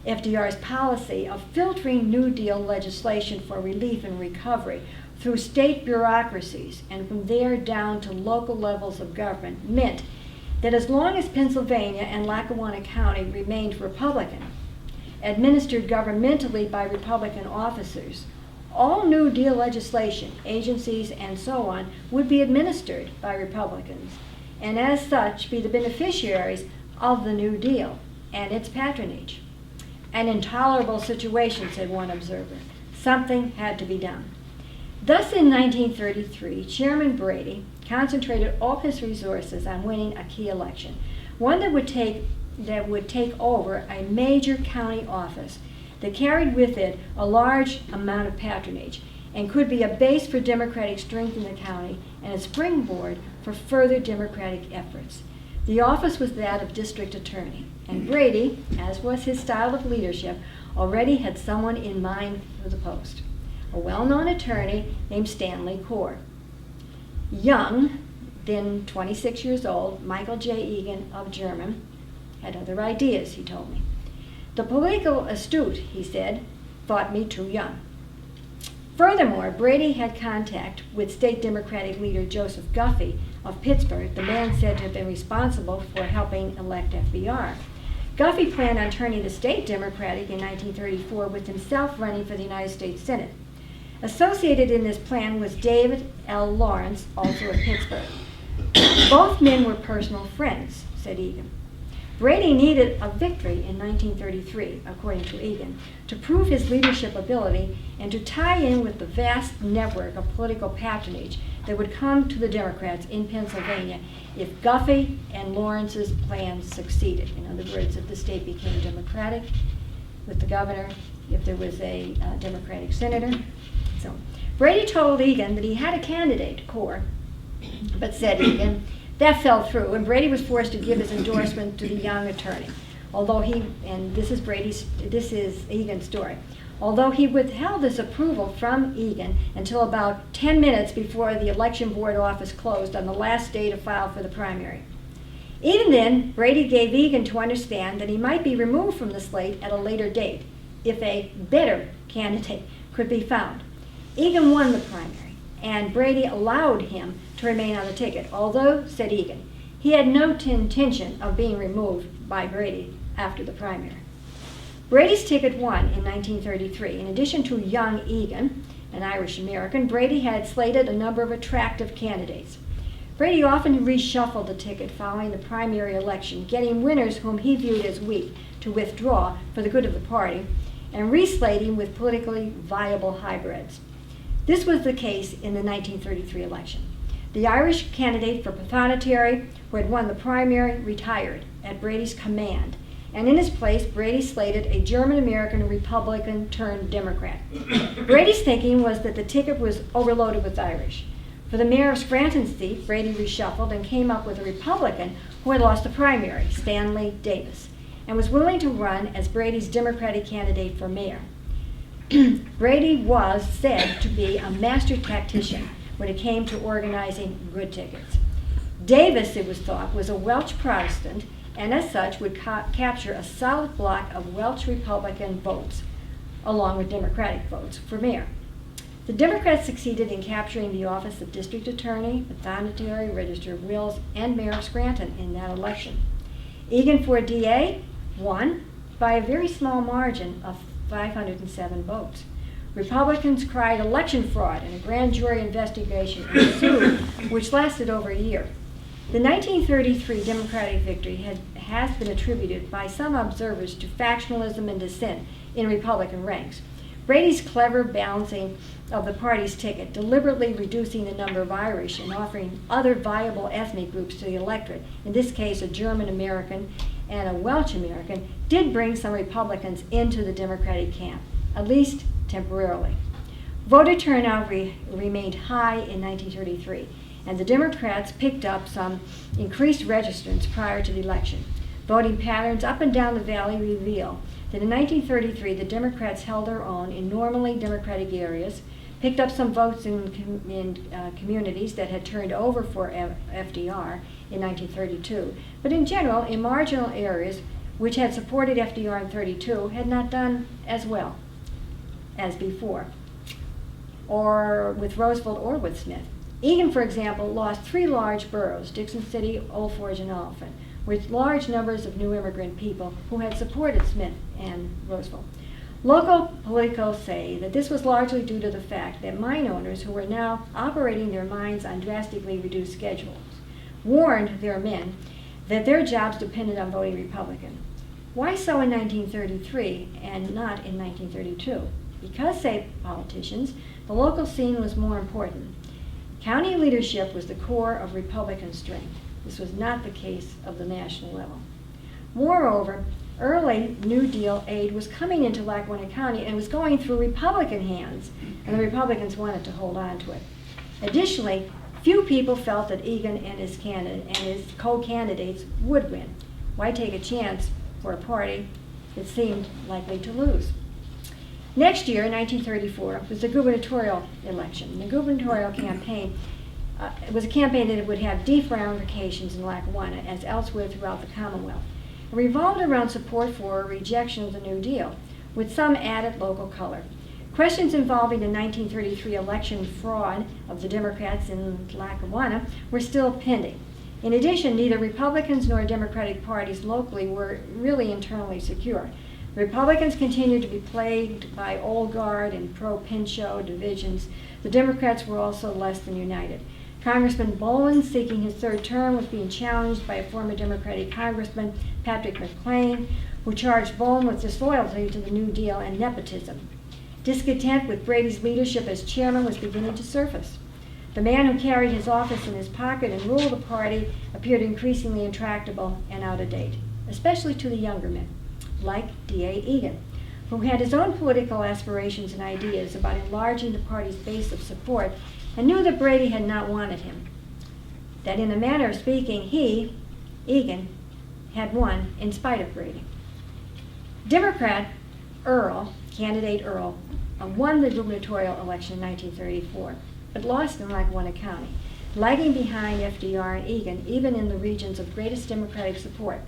FDR's policy of filtering New Deal legislation for relief and recovery through state bureaucracies and from there down to local levels of government meant that as long as Pennsylvania and Lackawanna County remained Republican, administered governmentally by Republican officers, all New Deal legislation, agencies, and so on would be administered by Republicans, and as such be the beneficiaries of the New Deal and its patronage. An intolerable situation, said one observer. Something had to be done. Thus, in 1933, Chairman Brady concentrated all his resources on winning a key election, one that would take over a major county office that carried with it a large amount of patronage and could be a base for Democratic strength in the county and a springboard for further Democratic efforts. The office was that of district attorney, and Brady, as was his style of leadership, already had someone in mind for the post, a well-known attorney named Stanley Core. Young, then 26 years old, Michael J. Egan of German had other ideas, he told me. The political astute, he said, thought me too young. Furthermore, Brady had contact with state Democratic leader Joseph Guffey of Pittsburgh, the man said to have been responsible for helping elect FDR. Guffey planned on turning the state Democratic in 1934 with himself running for the United States Senate. Associated in this plan was David L. Lawrence, also of Pittsburgh. Both men were personal friends, said Egan. Brady needed a victory in 1933, according to Egan, to prove his leadership ability and to tie in with the vast network of political patronage that would come to the Democrats in Pennsylvania if Guffey and Lawrence's plans succeeded. In other words, if the state became Democratic with the governor, if there was a Democratic senator. So Brady told Egan that he had a candidate, Core, but said Egan, that fell through, and Brady was forced to give his endorsement to the young attorney. Although he, and this is Egan's story, although he withheld this approval from Egan until about 10 minutes before the election board office closed on the last day to file for the primary. Even then, Brady gave Egan to understand that he might be removed from the slate at a later date if a better candidate could be found. Egan won the primary, and Brady allowed him to remain on the ticket, although, said Egan, he had no intention of being removed by Brady after the primary. Brady's ticket won in 1933. In addition to young Egan, an Irish American, Brady had slated a number of attractive candidates. Brady often reshuffled the ticket following the primary election, getting winners whom he viewed as weak to withdraw for the good of the party, and reslating with politically viable hybrids. This was the case in the 1933 election. The Irish candidate for Pathonetary, who had won the primary, retired at Brady's command, and in his place, Brady slated a German-American Republican turned Democrat. Brady's thinking was that the ticket was overloaded with Irish. For the mayor of Scranton seat, Brady reshuffled and came up with a Republican who had lost the primary, Stanley Davis, and was willing to run as Brady's Democratic candidate for mayor. Brady was said to be a master tactician when it came to organizing good tickets. Davis, it was thought, was a Welsh Protestant, and as such would capture a solid block of Welsh Republican votes, along with Democratic votes, for mayor. The Democrats succeeded in capturing the office of district attorney, pathonetary, register of wills, and mayor of Scranton in that election. Egan for DA won by a very small margin of 507 votes. Republicans cried election fraud, and a grand jury investigation ensued, which lasted over a year. The 1933 Democratic victory has been attributed by some observers to factionalism and dissent in Republican ranks. Brady's clever balancing of the party's ticket, deliberately reducing the number of Irish and offering other viable ethnic groups to the electorate, in this case a German American and a Welsh American, did bring some Republicans into the Democratic camp, at least temporarily. Voter turnout remained high in 1933, and the Democrats picked up some increased registrants prior to the election. Voting patterns up and down the valley reveal that in 1933 the Democrats held their own in normally Democratic areas, picked up some votes in communities that had turned over for FDR in 1932, but in general, in marginal areas which had supported FDR in 32 had not done as well as before, or with Roosevelt or with Smith. Egan, for example, lost 3 large boroughs, Dixon City, Old Forge, and Oliphant, with large numbers of new immigrant people who had supported Smith and Roosevelt. Local politicos say that this was largely due to the fact that mine owners, who were now operating their mines on drastically reduced schedules, warned their men that their jobs depended on voting Republican. Why so in 1933 and not in 1932? Because, say politicians, the local scene was more important. County leadership was the core of Republican strength. This was not the case of the national level. Moreover, early New Deal aid was coming into Lackawanna County and was going through Republican hands, and the Republicans wanted to hold on to it. Additionally, few people felt that Egan and his co-candidates would win. Why take a chance for a party that seemed likely to lose? Next year, 1934, was the gubernatorial election. The gubernatorial campaign was a campaign that would have deep ramifications in Lackawanna, as elsewhere throughout the Commonwealth. It revolved around support for or rejection of the New Deal, with some added local color. Questions involving the 1933 election fraud of the Democrats in Lackawanna were still pending. In addition, neither Republicans nor Democratic parties locally were really internally secure. The Republicans continued to be plagued by old guard and pro-Pinchot divisions. The Democrats were also less than united. Congressman Bowen, seeking his 3rd term, was being challenged by a former Democratic Congressman, Patrick McLean, who charged Bowen with disloyalty to the New Deal and nepotism. Discontent with Brady's leadership as chairman was beginning to surface. The man who carried his office in his pocket and ruled the party appeared increasingly intractable and out of date, especially to the younger men, like D.A. Egan, who had his own political aspirations and ideas about enlarging the party's base of support and knew that Brady had not wanted him. That in a manner of speaking, he, Egan, had won in spite of Brady. Democrat Earl, candidate Earl, won the gubernatorial election in 1934, but lost in Lackawanna County, lagging behind FDR and Egan even in the regions of greatest Democratic support.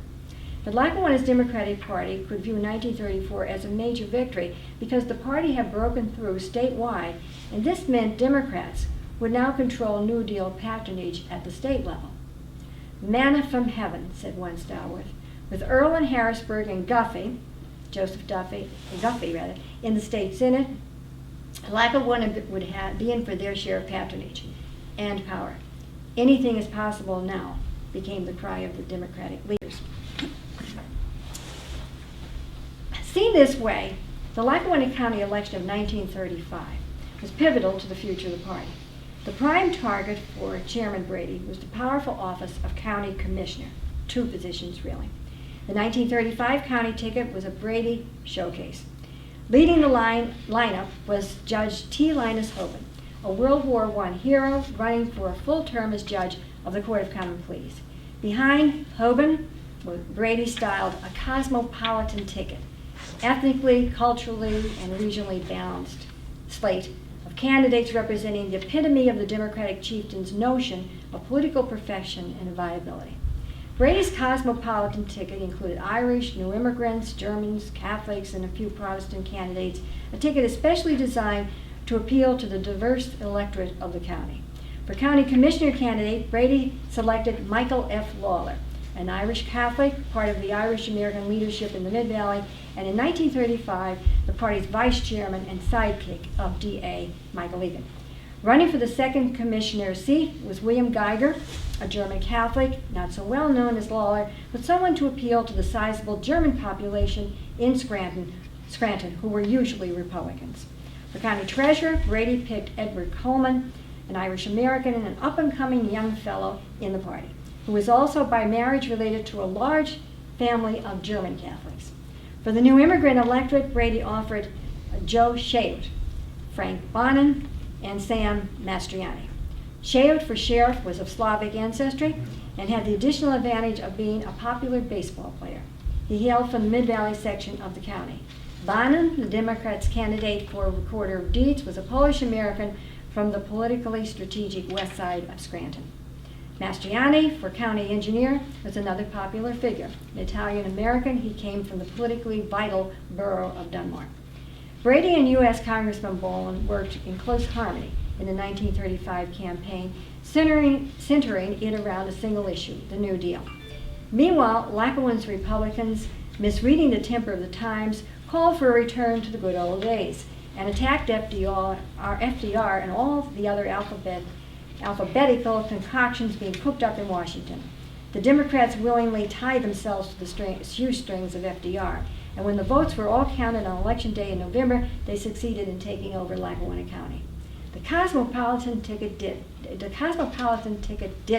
But Lackawanna's Democratic Party could view 1934 as a major victory because the party had broken through statewide, and this meant Democrats would now control New Deal patronage at the state level. Manna from heaven, said one stalwart. With Earl in Harrisburg and Guffey, Guffey, in the state Senate, Lackawanna would be in for their share of patronage and power. Anything is possible now, became the cry of the Democratic leaders. Seen this way, the Lackawanna County election of 1935 was pivotal to the future of the party. The prime target for Chairman Brady was the powerful office of County Commissioner, 2 positions really. The 1935 county ticket was a Brady showcase. Leading the lineup was Judge T. Linus Hoban, a World War I hero running for a full term as judge of the Court of Common Pleas. Behind Hoban, Brady styled a cosmopolitan ticket, ethnically, culturally, and regionally balanced slate of candidates representing the epitome of the Democratic chieftain's notion of political perfection and viability. Brady's cosmopolitan ticket included Irish, new immigrants, Germans, Catholics, and a few Protestant candidates, a ticket especially designed to appeal to the diverse electorate of the county. For county commissioner candidate, Brady selected Michael F. Lawler, an Irish Catholic, part of the Irish American leadership in the Mid-Valley, and in 1935, the party's vice chairman and sidekick of D.A. Michael Egan. Running for the second commissioner seat was William Geiger, a German Catholic, not so well known as Lawler, but someone to appeal to the sizable German population in Scranton, who were usually Republicans. For county treasurer, Brady picked Edward Coleman, an Irish American and an up-and-coming young fellow in the party, who was also by marriage related to a large family of German Catholics. For the new immigrant electorate, Brady offered Joe Shayot, Frank Bonin, and Sam Mastriani. Shayot, for sheriff, was of Slavic ancestry and had the additional advantage of being a popular baseball player. He hailed from the Mid-Valley section of the county. Bonin, the Democrats' candidate for recorder of deeds, was a Polish American from the politically strategic west side of Scranton. Mastriani, for county engineer, was another popular figure. An Italian American, he came from the politically vital borough of Dunmore. Brady and U.S. Congressman Boland worked in close harmony in the 1935 campaign, centering it around a single issue, the New Deal. Meanwhile, Lackawanna's Republicans, misreading the temper of the times, called for a return to the good old days and attacked FDR and all the other alphabetical concoctions being cooked up in Washington. The Democrats willingly tied themselves to the shoestrings of FDR, and when the votes were all counted on Election Day in November, they succeeded in taking over Lackawanna County. The cosmopolitan ticket did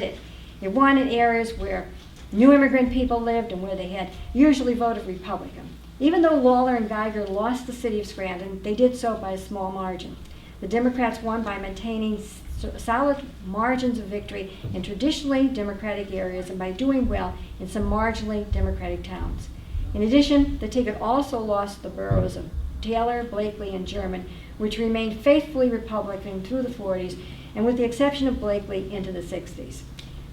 it. It won in areas where new immigrant people lived and where they had usually voted Republican. Even though Lawler and Geiger lost the city of Scranton, they did so by a small margin. The Democrats won by maintaining solid margins of victory in traditionally Democratic areas and by doing well in some marginally Democratic towns. In addition, the ticket also lost the boroughs of Taylor, Blakely, and German, which remained faithfully Republican through the 40s, and with the exception of Blakely, into the 60s.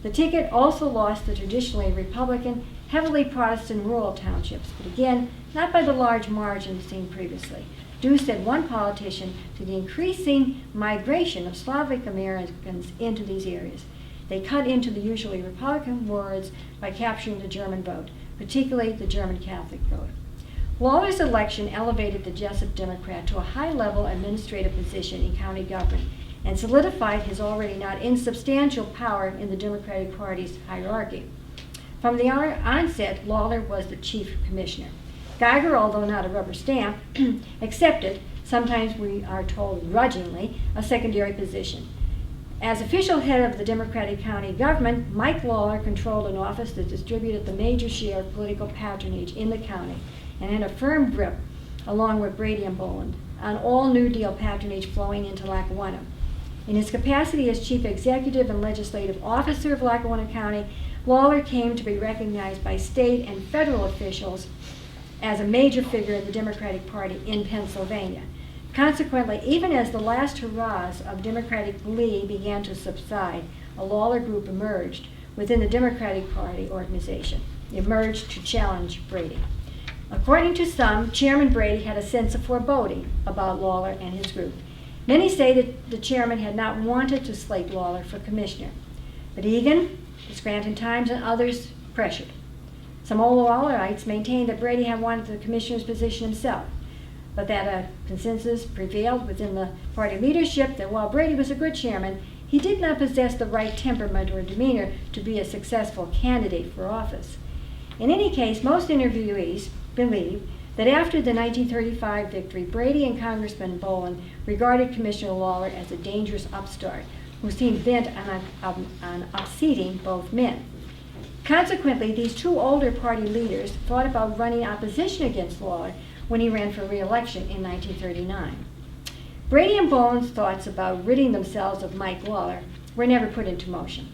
The ticket also lost the traditionally Republican, heavily Protestant rural townships, but again, not by the large margins seen previously, due, said one politician, to the increasing migration of Slavic Americans into these areas. They cut into the usually Republican wards by capturing the German vote, particularly the German Catholic vote. Lawler's election elevated the Jessup Democrat to a high-level administrative position in county government and solidified his already not insubstantial power in the Democratic Party's hierarchy. From the onset, Lawler was the chief commissioner. Geiger, although not a rubber stamp, accepted, sometimes we are told grudgingly, a secondary position. As official head of the Democratic county government, Mike Lawler controlled an office that distributed the major share of political patronage in the county and had a firm grip, along with Brady and Boland, on all New Deal patronage flowing into Lackawanna. In his capacity as chief executive and legislative officer of Lackawanna County, Lawler came to be recognized by state and federal officials as a major figure in the Democratic Party in Pennsylvania. Consequently, even as the last hurrahs of Democratic glee began to subside, a Lawler group emerged within the Democratic Party organization, emerged to challenge Brady. According to some, Chairman Brady had a sense of foreboding about Lawler and his group. Many say that the chairman had not wanted to slate Lawler for commissioner, but Egan, the Scranton Times, and others pressured. Some old Lawlerites maintained that Brady had wanted the commissioner's position himself, but that a consensus prevailed within the party leadership that while Brady was a good chairman, he did not possess the right temperament or demeanor to be a successful candidate for office. In any case, most interviewees believe that after the 1935 victory, Brady and Congressman Boland regarded Commissioner Lawler as a dangerous upstart who seemed bent on upseating both men. Consequently, these two older party leaders thought about running opposition against Lawler when he ran for re-election in 1939. Brady and Boland's thoughts about ridding themselves of Mike Lawler were never put into motion.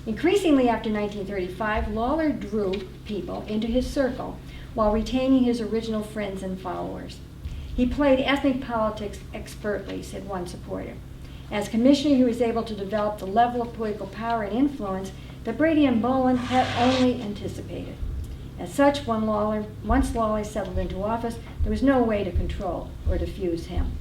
Increasingly after 1935, Lawler drew people into his circle while retaining his original friends and followers. He played ethnic politics expertly, said one supporter. As commissioner, he was able to develop the level of political power and influence that Brady and Boland had only anticipated. As such, once Lawler settled into office, there was no way to control or defuse him.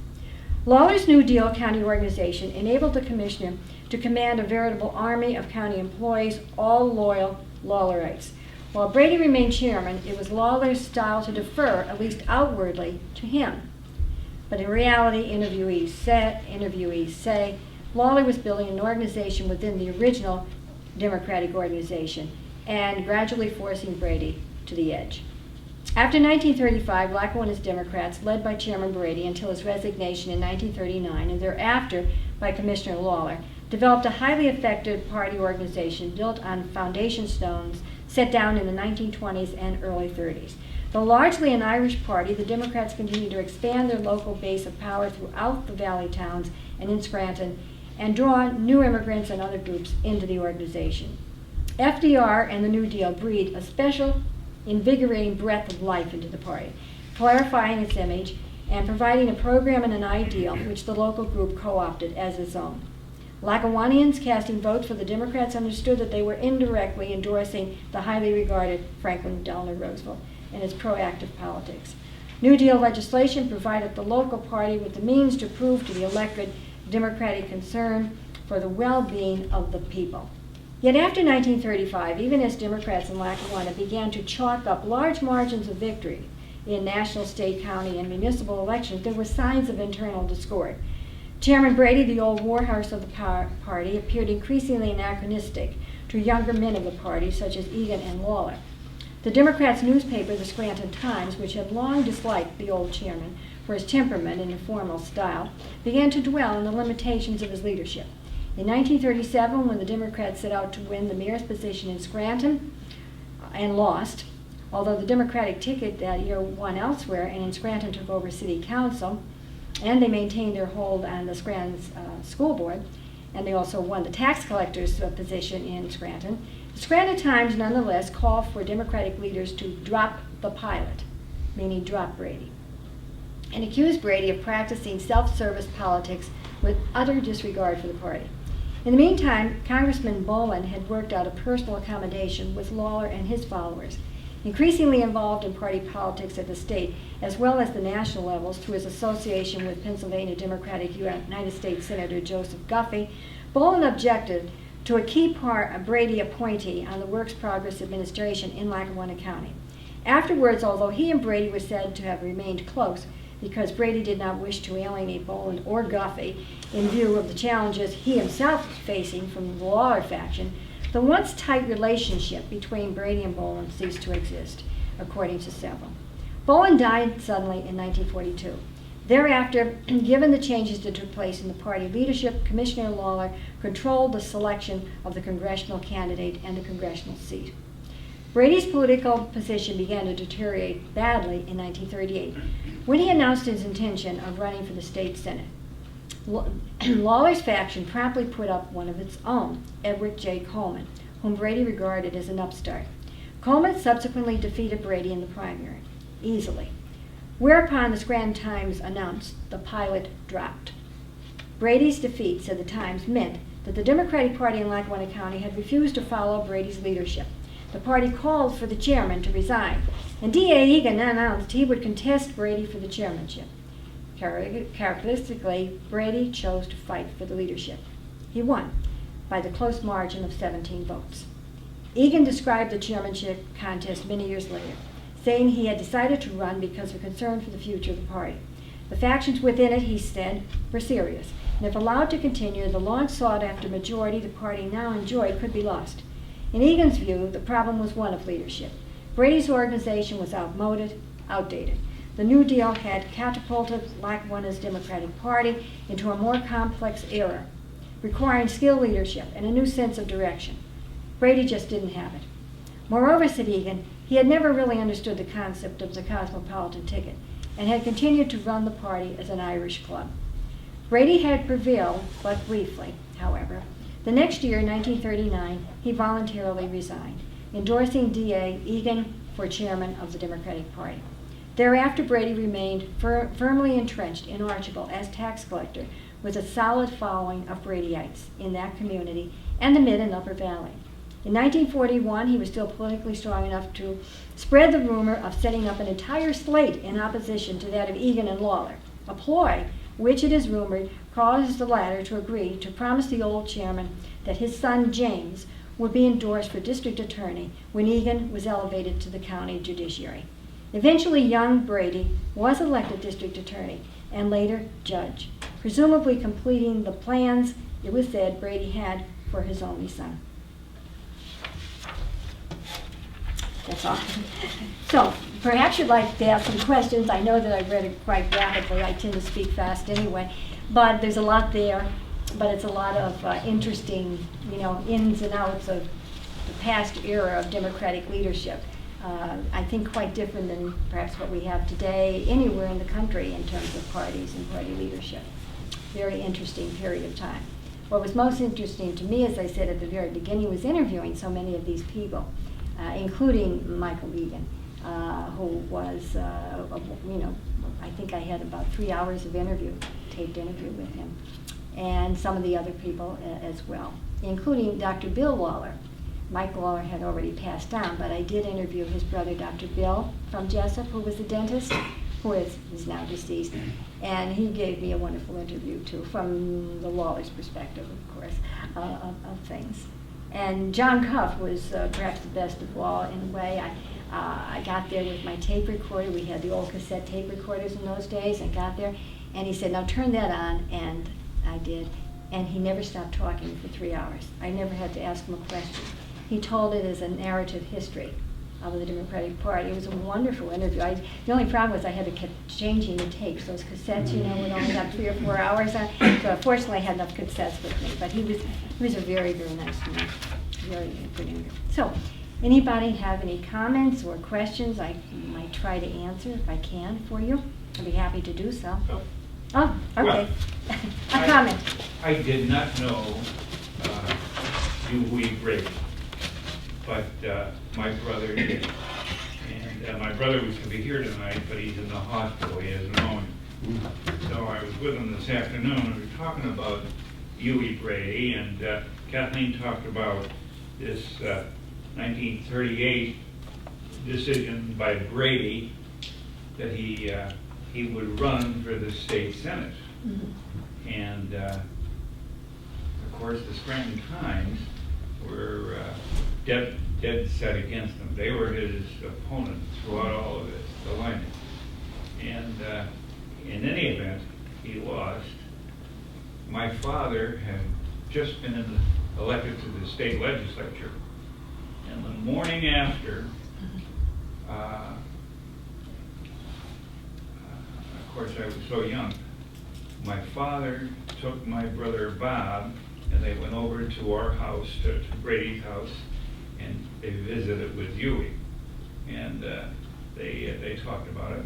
Lawler's New Deal county organization enabled the commissioner to command a veritable army of county employees, all loyal Lawlerites. While Brady remained chairman, it was Lawler's style to defer, at least outwardly, to him. But in reality, interviewees say Lawler was building an organization within the original Democratic organization and gradually forcing Brady to the edge. After 1935, Lackawanna's Democrats, led by Chairman Brady until his resignation in 1939, and thereafter by Commissioner Lawler, developed a highly effective party organization built on foundation stones set down in the 1920s and early 30s. Though largely an Irish party, the Democrats continued to expand their local base of power throughout the Valley towns and in Scranton, and draw new immigrants and other groups into the organization. FDR and the New Deal breathed a special, invigorating breath of life into the party, clarifying its image and providing a program and an ideal which the local group co-opted as its own. Lackawannians casting votes for the Democrats understood that they were indirectly endorsing the highly regarded Franklin Delano Roosevelt and his proactive politics. New Deal legislation provided the local party with the means to prove to the electorate Democratic concern for the well-being of the people. Yet after 1935, even as Democrats in Lackawanna began to chalk up large margins of victory in national, state, county, and municipal elections, there were signs of internal discord. Chairman Brady, the old warhorse of the party, appeared increasingly anachronistic to younger men of the party, such as Egan and Lawler. The Democrats' newspaper, the Scranton Times, which had long disliked the old chairman for his temperament and informal style, began to dwell on the limitations of his leadership. In 1937, when the Democrats set out to win the mayor's position in Scranton and lost, although the Democratic ticket that year won elsewhere and in Scranton took over city council, and they maintained their hold on the Scranton school board, and they also won the tax collector's position in Scranton, the Scranton Times nonetheless called for Democratic leaders to drop the pilot, meaning drop Brady, and accused Brady of practicing self-service politics with utter disregard for the party. In the meantime, Congressman Boland had worked out a personal accommodation with Lawler and his followers. Increasingly involved in party politics at the state as well as the national levels through his association with Pennsylvania Democratic United States Senator Joseph Guffey, Boland objected to a key Brady appointee on the Works Progress Administration in Lackawanna County. Afterwards, although he and Brady were said to have remained close because Brady did not wish to alienate Boland or Guffey in view of the challenges he himself was facing from the Lawler faction, the once tight relationship between Brady and Boland ceased to exist, according to several. Boland died suddenly in 1942. Thereafter, given the changes that took place in the party leadership, Commissioner Lawler controlled the selection of the congressional candidate and the congressional seat. Brady's political position began to deteriorate badly in 1938 when he announced his intention of running for the state senate. Lawler's faction promptly put up one of its own, Edward J. Coleman, whom Brady regarded as an upstart. Coleman subsequently defeated Brady in the primary, easily, whereupon the Scranton Times announced the pilot dropped. Brady's defeat, said the Times, meant that the Democratic Party in Lackawanna County had refused to follow Brady's leadership. The party called for the chairman to resign, and D.A. Egan announced he would contest Brady for the chairmanship. Characteristically, Brady chose to fight for the leadership. He won by the close margin of 17 votes. Egan described the chairmanship contest many years later, saying he had decided to run because of concern for the future of the party. The factions within it, he said, were serious, and if allowed to continue, the long sought-after majority the party now enjoyed could be lost. In Egan's view, the problem was one of leadership. Brady's organization was outdated. The New Deal had catapulted Lackawanna's Democratic Party into a more complex era, requiring skilled leadership and a new sense of direction. Brady just didn't have it. Moreover, said Egan, he had never really understood the concept of the cosmopolitan ticket and had continued to run the party as an Irish club. Brady had prevailed, but briefly, however. The next year, 1939, he voluntarily resigned, endorsing D.A. Egan for chairman of the Democratic Party. Thereafter, Brady remained firmly entrenched in Archbald as tax collector, with a solid following of Bradyites in that community and the Mid and Upper Valley. In 1941, he was still politically strong enough to spread the rumor of setting up an entire slate in opposition to that of Egan and Lawler, a ploy which, it is rumored, caused the latter to agree to promise the old chairman that his son James would be endorsed for district attorney when Egan was elevated to the county judiciary. Eventually, young Brady was elected district attorney and later judge, presumably completing the plans, it was said, Brady had for his only son. That's all. So, perhaps you'd like to ask some questions. I know that I've read it quite rapidly. I tend to speak fast anyway. But there's a lot there. But it's a lot of interesting, ins and outs of the past era of Democratic leadership. I think quite different than perhaps what we have today anywhere in the country in terms of parties and party leadership. Very interesting period of time. What was most interesting to me, as I said at the very beginning, was interviewing so many of these people. Including Michael Egan, who was, I think I had about 3 hours of taped interview with him, and some of the other people as well, including Dr. Bill Lawler. Mike Lawler had already passed on, but I did interview his brother, Dr. Bill from Jessup, who was a dentist, who is now deceased, and he gave me a wonderful interview too, from the Lawler's perspective, of course, of things. And John Cuff was perhaps the best of all in a way. I got there with my tape recorder. We had the old cassette tape recorders in those days. I got there, and he said, "Now turn that on," and I did. And he never stopped talking for 3 hours. I never had to ask him a question. He told it as a narrative history of the Democratic Party. It was a wonderful interview. The only problem was I had to keep changing the tapes. Those cassettes, would only have 3 or 4 hours on. So fortunately, I had enough cassettes with me. But he was a very, very nice man. Very good interview. So, anybody have any comments or questions? I might try to answer if I can for you. I'd be happy to do so. Oh, okay. Well, a comment. I did not know you Brady, but my brother did. And my brother was to be here tonight, but he's in the hospital. He has pneumonia. So I was with him this afternoon, and we were talking about Huey Brady, and Kathleen talked about this 1938 decision by Brady that he would run for the state senate. Mm-hmm. And of course the Scranton Times were dead set against him. They were his opponent throughout all of this, the line. And in any event, he lost. My father had just been elected to the state legislature, and the morning after, of course I was so young, my father took my brother Bob, and they went over to our house, to Brady's house, and they visited with Huey, and they talked about it.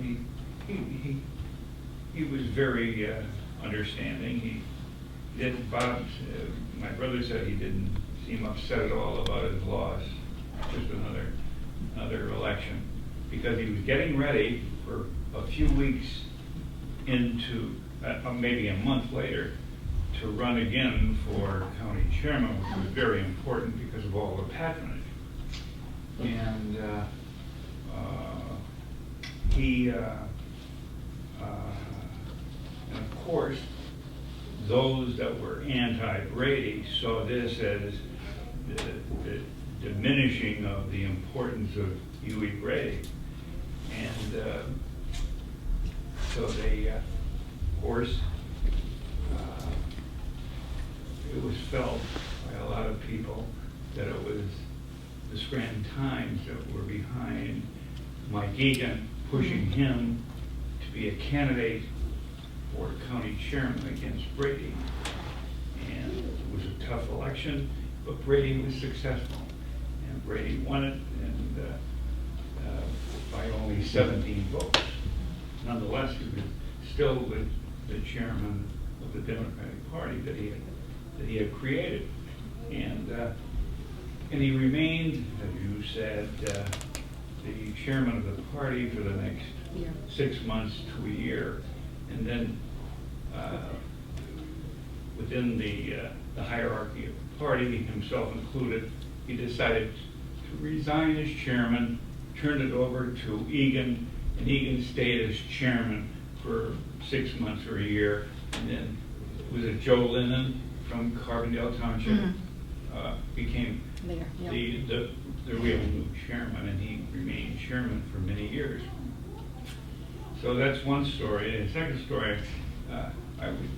He was very understanding. He didn't, my brother said he didn't seem upset at all about his loss, just another election, because he was getting ready for a few weeks into, maybe a month later, to run again for county chairman, which was very important because of all the patronage. And and of course, those that were anti-Brady saw this as the diminishing of the importance of Huey Brady. And so they, of course, it was felt by a lot of people that it was the Scranton Times that were behind Mike Egan pushing him to be a candidate for county chairman against Brady. And it was a tough election, but Brady was successful. And Brady won it, and by only 17 votes. Nonetheless, he was still the chairman of the Democratic Party that he had created. And he remained, as you said, the chairman of the party for the next 6 months to a year. And then within the hierarchy of the party, himself included, he decided to resign as chairman, turned it over to Egan, and Egan stayed as chairman for 6 months or a year. And then was it Joe Lennon from Carbondale Township became the real new chairman, and he remained chairman for many years. So that's one story. And the second story I would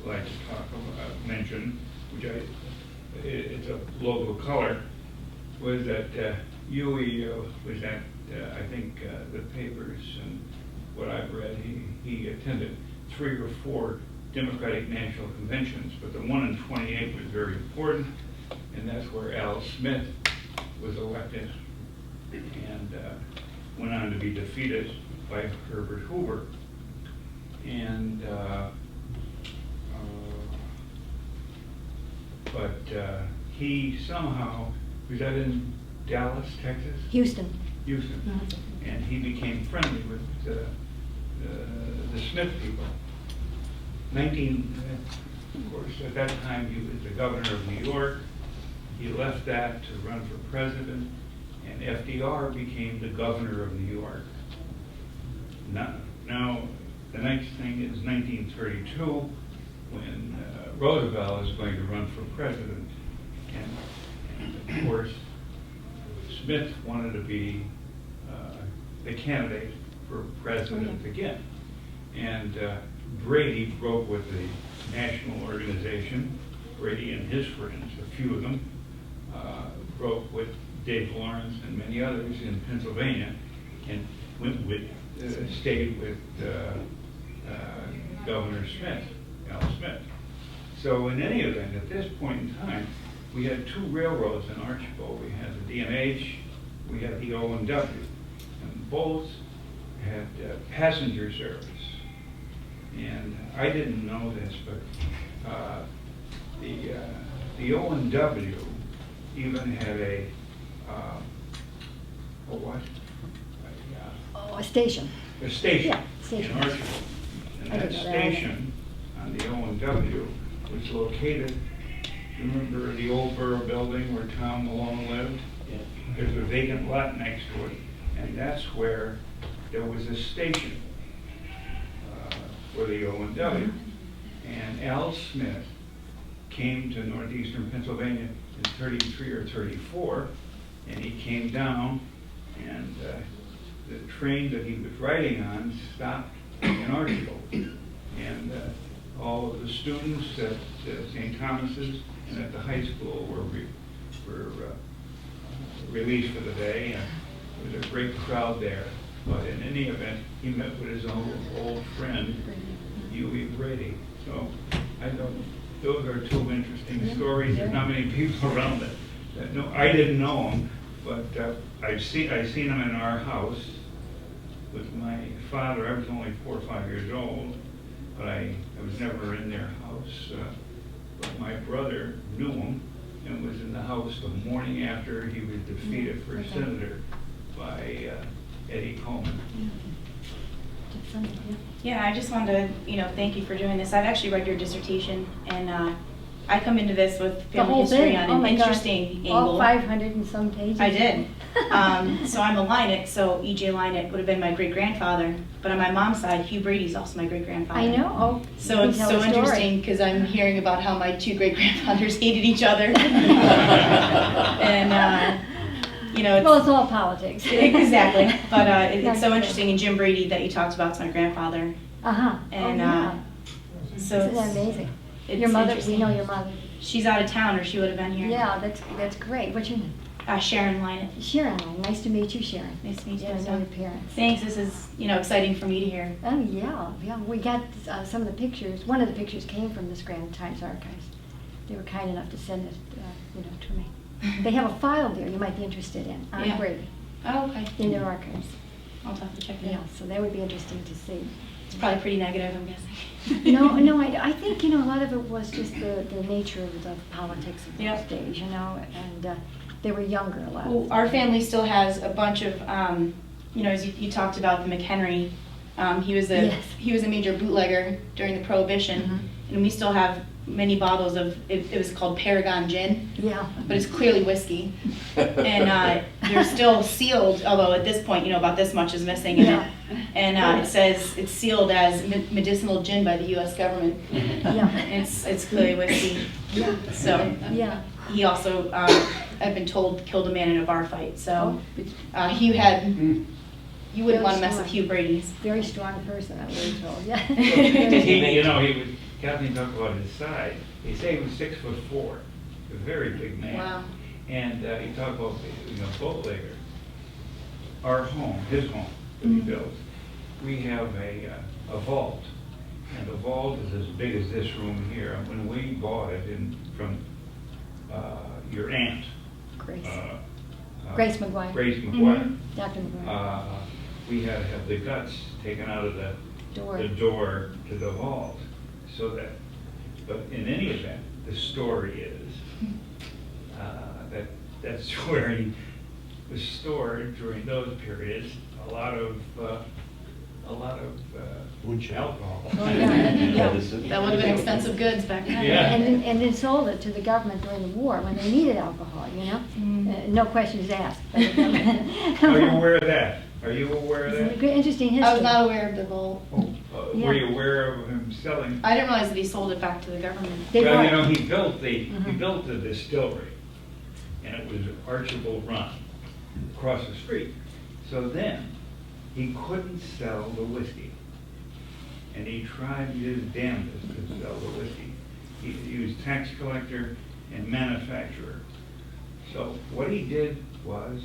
like to mention, which it's a local color, was that Huey was at, I think, the papers and what I've read, he attended 3 or 4 Democratic National Conventions, but the one in 28 was very important, and that's where Al Smith was elected and went on to be defeated by Herbert Hoover. And but he somehow, was that in Dallas, Texas? Houston. And he became friendly with the Smith people. Of course, at that time he was the governor of New York. He left that to run for president, and FDR became the governor of New York. Now the next thing is 1932, when Roosevelt is going to run for president. And of course, Smith wanted to be the candidate for president again. And Brady broke with the national organization. Brady and his friends, a few of them, broke with Dave Lawrence and many others in Pennsylvania, and stayed with Governor Smith, Al Smith. So in any event, at this point in time, we had 2 railroads in Archbald. We had the D&H, we had the O&W, and both had passenger service. And I didn't know this, but the O&W even had a what? A station. A station. Yeah, station. In Archbald. And that station on the O&W was located, remember the old Borough building where Tom Malone lived? Yeah. There's a vacant lot next to it, and that's where there was a station for the O&W. And Al Smith came to northeastern Pennsylvania in 33 or 34, and he came down, and the train that he was riding on stopped in Archbald. And all of the students at St. Thomas's and at the high school were released for the day, and there was a great crowd there. But in any event, he met with his old friend, Huey Brady. So I thought those are 2 interesting stories. There's not many people around that know. I didn't know them, but I've seen them in our house with my father. I was only 4 or 5 years old, but I was never in their house. But my brother knew him and was in the house the morning after he was defeated for senator by Eddie Coleman. Yeah, I just wanted to, thank you for doing this. I've actually read your dissertation, and I come into this with family history on an interesting angle. All 500 and some pages. I did. So I'm a Lynott, so E.J. Lynott would have been my great-grandfather. But on my mom's side, Hugh Brady's also my great-grandfather. I know. Oh, so it's so interesting because I'm hearing about how my 2 great-grandfathers hated each other. And, well, it's all politics. Exactly. But it's so interesting. And Jim Brady that you talked about is my grandfather. Uh-huh. And yeah. so Isn't that amazing? It's your mother, interesting. we know your mother. She's out of town, or she would have been here. Yeah, that's great. What's your name? Sharon Lynott. Sharon, nice to meet you, Sharon. Nice to meet you. Yeah, I know your parents. Thanks. This is exciting for me to hear. Oh yeah. We got some of the pictures. One of the pictures came from the Scranton Times archives. They were kind enough to send it, to me. They have a file there you might be interested in on Yeah. Brady Oh, okay. in their archives. I'll have to check it Yeah, out. so that would be interesting to see. It's probably pretty negative, I'm guessing. No, I think, a lot of it was just the nature of the politics of those Yep. days, and they were younger, a lot Well, of our family still has a bunch of, as you talked about the McHenry, he was a Yes. he was a major bootlegger during the Prohibition, Mhm. and we still have many bottles of it was called Paragon gin, Yeah. but it's clearly whiskey, and they're still sealed. Although at this point, about this much is missing in Yeah. it, and it says it's sealed as medicinal gin by the U.S. government. Yeah. It's clearly whiskey. Yeah. So Yeah. he also, I've been told, killed a man in a bar fight. So Oh, Hugh had. You wouldn't want to mess Very with Hugh Brady's. very strong person, I was told, yeah. He was, Kathleen talked about his size. They say he was 6'4", a very big man. Wow. And he talked about, bootlegger. Our home, his home that he built, we have a vault. And the vault is as big as this room here. And when we bought it from your aunt, Grace. Grace McGuire. McGuire, Dr. McGuire. we had to have the guts taken out of the door to the vault, so that, but in any event, the story is that's where he was stored during those periods. A lot of alcohol. Oh, yeah. That would have been expensive goods back then. Yeah. And then sold it to the government during the war when they needed alcohol, No questions asked. Are you aware of that? Are you aware of It's a that? good, interesting history. I was not aware of the vault. Yeah. Were you aware of him selling? I didn't realize that he sold it back to the government. They Well, were. he built he Mhm. built the distillery, and it was Archbald Run across the street. So then, he couldn't sell the whiskey, and he tried his damnedest to sell the whiskey. He was tax collector and manufacturer. So what he did was,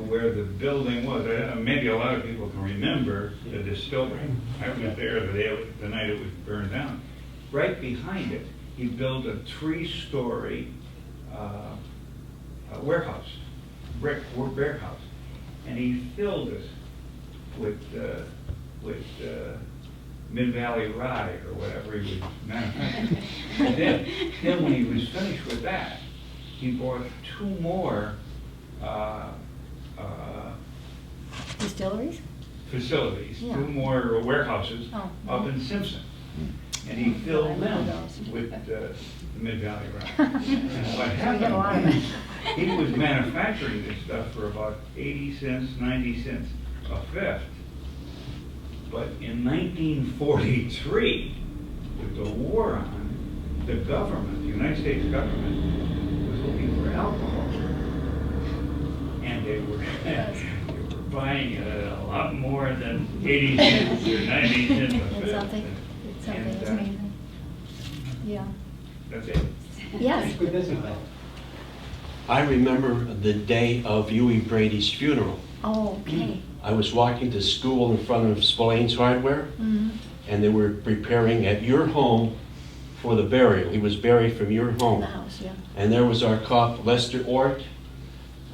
where the building was, maybe a lot of people can remember the distillery. I was there the night it was burned down. Right behind it, he built a 3-story warehouse, brick warehouse, and he filled it with Mid-Valley Rye or whatever he was manufacturing. And then when he was finished with that, he bought 2 more Distilleries? facilities, Yeah. 2 more warehouses Oh, up mhm. in Simpson. And he filled them with the Mid-Valley Rye. And what We get a lot of happened, it. he was manufacturing this stuff for about 80 cents, 90 cents a fifth. But in 1943, with the war on, the government, the United States government, was looking for alcohol. And they were buying it at a lot more than 80 cents or 90 cents a It's fifth. something, And, it's amazing. Yeah. That's it. Yes. Good business. I remember the day of Huey Brady's funeral. Oh, okay. I was walking to school in front of Spillane's Hardware, Mhm. and they were preparing at your home for the burial. He was buried from your home. The house, yeah. And there was our cop, Lester Ort,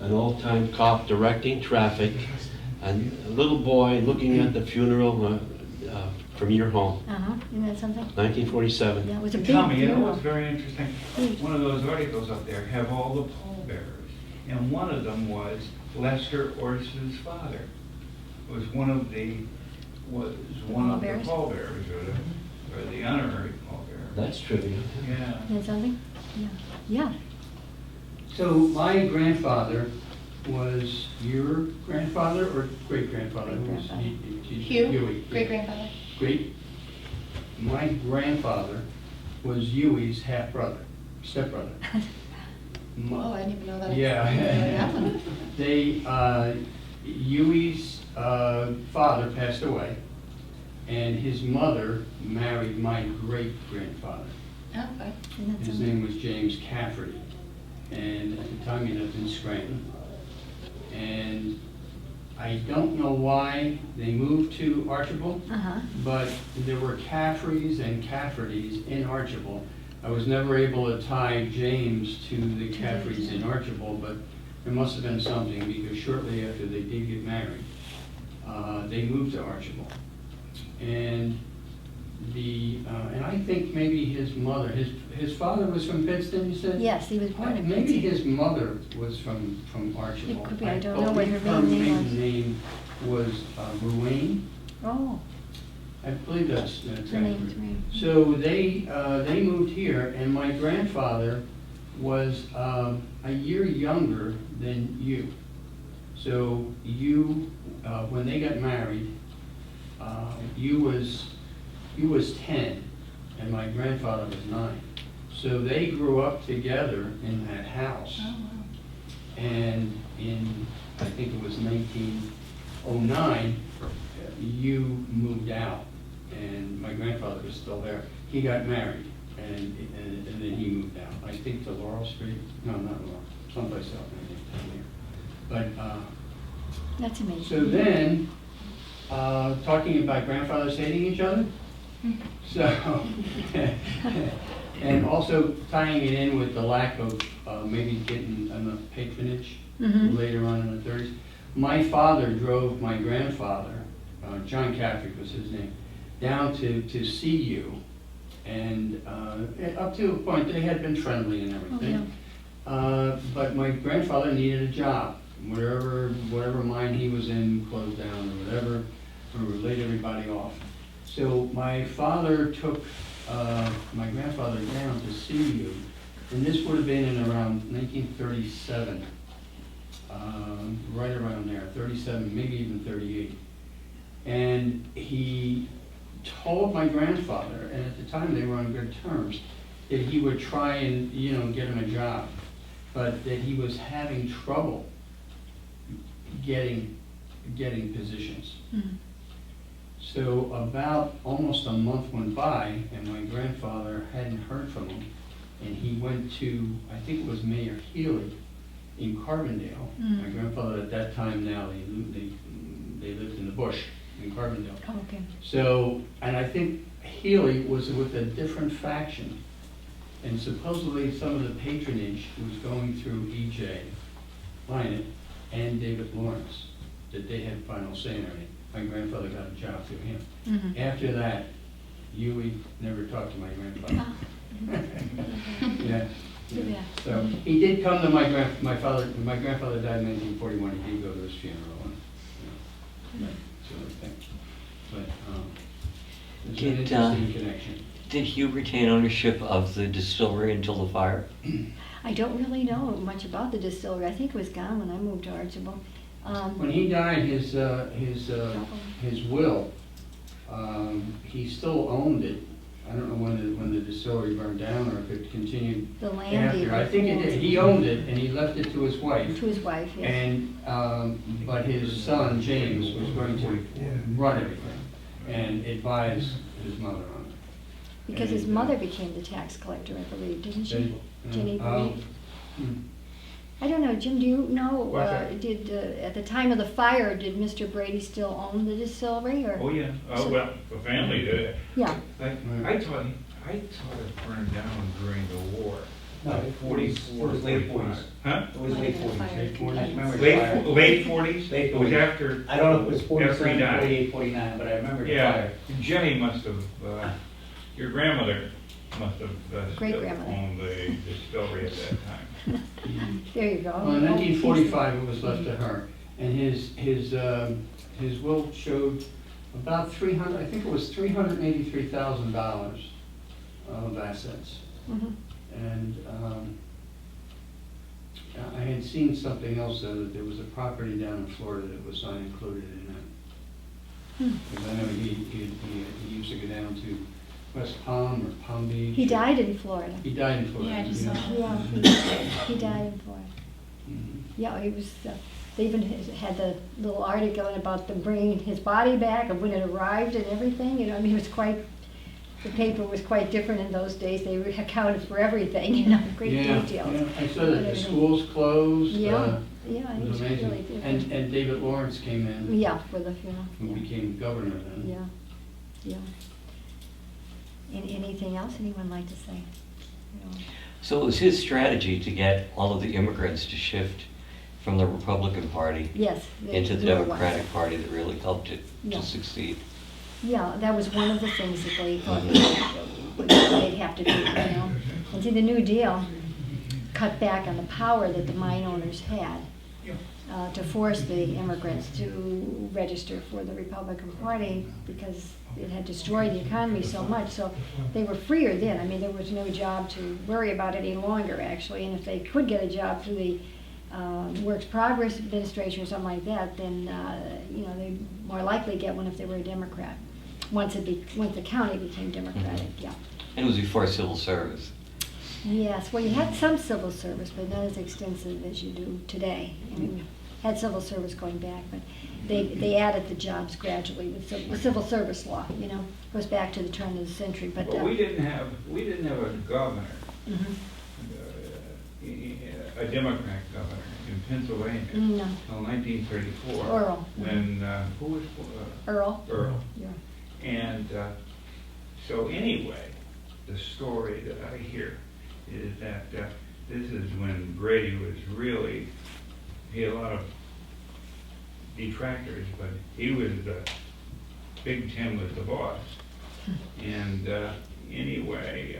an old-time cop directing traffic, and a little boy looking at the funeral from your home, Uh-huh. Isn't that something? 1947. Yeah, it was a big Tommy, funeral. what's very interesting? Huge. One of those articles up there have all the pallbearers, and one of them was Lester Ort's father. Was one of the Pallbearers? pallbearers, or the honorary pallbearer. That's trivia. Yeah. Isn't that something? Yeah. Yeah. So my grandfather was your grandfather or great-grandfather? Great-grandfather. Hugh, Huey. great-grandfather. Great. My grandfather was Huey's half-brother, stepbrother. Oh, I didn't even know that. Yeah. Huey's father passed away, and his mother married my great-grandfather. Oh, okay. Isn't that His something? name was James Cafferty, and at the time he lived in Scranton. And I don't know why they moved to Archbald, Uh-huh. but there were Caffreys and Caffertys in Archbald. I was never able to tie James to the Caffreys in Archbald, but there must have been something, because shortly after they did get married, they moved to Archbald. and and I think maybe his mother, his father was from Pittston, you said? Yes, he was born in Maybe Pittston. his mother was from Archibald. It could be, I don't know what her believe maiden name was. maiden name was Ruane. Oh, I believe that's her name's accurate. Ray. So they moved here, and my grandfather was a year younger than you. So you, when they got married, you was 10, and my grandfather was 9. So they grew up together in that house. Oh, wow. And in, I think it was 1909, you moved out, and my grandfather was still there. He got married, and then he moved out. I think to Laurel Street, no, not Laurel, someplace else, maybe down here. But, That's amazing. so then, talking about grandfathers hating each other, so, and also tying it in with the lack of maybe getting enough patronage Mhm. later on in the 30s. My father drove my grandfather, John Caffrey was his name, down to see you. And up to a point, they had been friendly and everything. But my grandfather needed a job. Whatever mine he was in closed down or whatever, or laid everybody off. So my father took my grandfather down to see you, and this would have been in around 1937, right around there, 37, maybe even 38. And he told my grandfather, and at the time they were on good terms, that he would try and, get him a job, but that he was having trouble getting positions. Mhm. So about almost a month went by, and my grandfather hadn't heard from him, and he went to, I think it was Mayor Healy in Carbondale. Mm. My grandfather at that time now, they lived in the bush in Carbondale. Oh, okay. So, and I think Healy was with a different faction, and supposedly some of the patronage was going through E.J. Lynott and David Lawrence, that they had final say in everything. My grandfather got a job through him. Mhm. After that, Huey never talked to my grandfather. Oh. Yeah. Too bad. So, he did come to my grandfather died in 1941, he did go to his funeral, and, that sort of thing. But, it's an Did, interesting connection. Did Hugh retain ownership of the distillery until the fire? I don't really know much about the distillery. I think it was gone when I moved to Archibald. When he died, his will, he still owned it. I don't know when the distillery burned down or if it continued The land after. I think it did. He owned it and he left it to his wife. To his wife, yes. And, but his son, James, was going to run everything and advise his mother on it. Because his And, mother became the tax collector, I believe, didn't she? Jenny Breed? hmm. I don't know, Jim, do you know, What's that? at the time of the fire, did Mr. Brady still own the distillery, or? Oh, yeah, well, the family did it. Yeah, I thought it burned down during the war. No, Like it 44, was late 45. 40s. Huh? It was late Fire. 40s. Late 40s. I remember the fire. Late 40s? Late It was 40s. after. I don't know if it was after he 47, died. 48, 49, but I remember the Yeah, fire. Jenny must have, your grandmother must have still Great-grandmother. owned the distillery at that time. there you go. Well, in 1945, it was left to her, and his will showed about I think it was $383,000 of assets. Mhm. And I had seen something else, though, that there was a property down in Florida that was not included in that. Hmm. Because I know he used to go down to West Palm or Palm Beach. He died in Florida. He died in Florida. Yeah, I just saw that. Yeah, he died in Florida. Mhm. Yeah, he was, they even had the little article about them bringing his body back and when it arrived and everything, I mean, it was quite, the paper was quite different in those days. They accounted for everything, great Yeah, details. yeah. I saw that the schools closed. Yeah, yeah, It it was was really amazing. different. And David Lawrence came in, Yeah, for the funeral. who became governor then. Yeah, yeah. Anything else anyone like to say? No. So it was his strategy to get all of the immigrants to shift from the Republican Party Yes. into the there was. Democratic Party that really helped it Yeah. to succeed. Yeah, that was one of the things that they thought they'd have to do, you know. And see, the New Deal cut back on the power that the mine owners had to force the immigrants to register for the Republican Party because it had destroyed the economy so much. So they were freer then. I mean, there was no job to worry about any longer, actually. And if they could get a job through the Works Progress Administration or something like that, then you know, they more likely get one if they were a Democrat. Once the county became Democratic, yeah. And it was before civil service. Yes, well, you had some civil service, but not as extensive as you do today. I mean, we had civil service going back, but they added the jobs gradually with the civil service law. You know, goes back to the turn of the century. But we didn't have a governor, mhm. a Democrat governor in Pennsylvania No. until 1934. Earl. When who was Earl. Earl. Yeah. And so anyway, the story that I hear is that this is when Brady was really, he had a lot of detractors, but he was Big Tim was the boss. And anyway,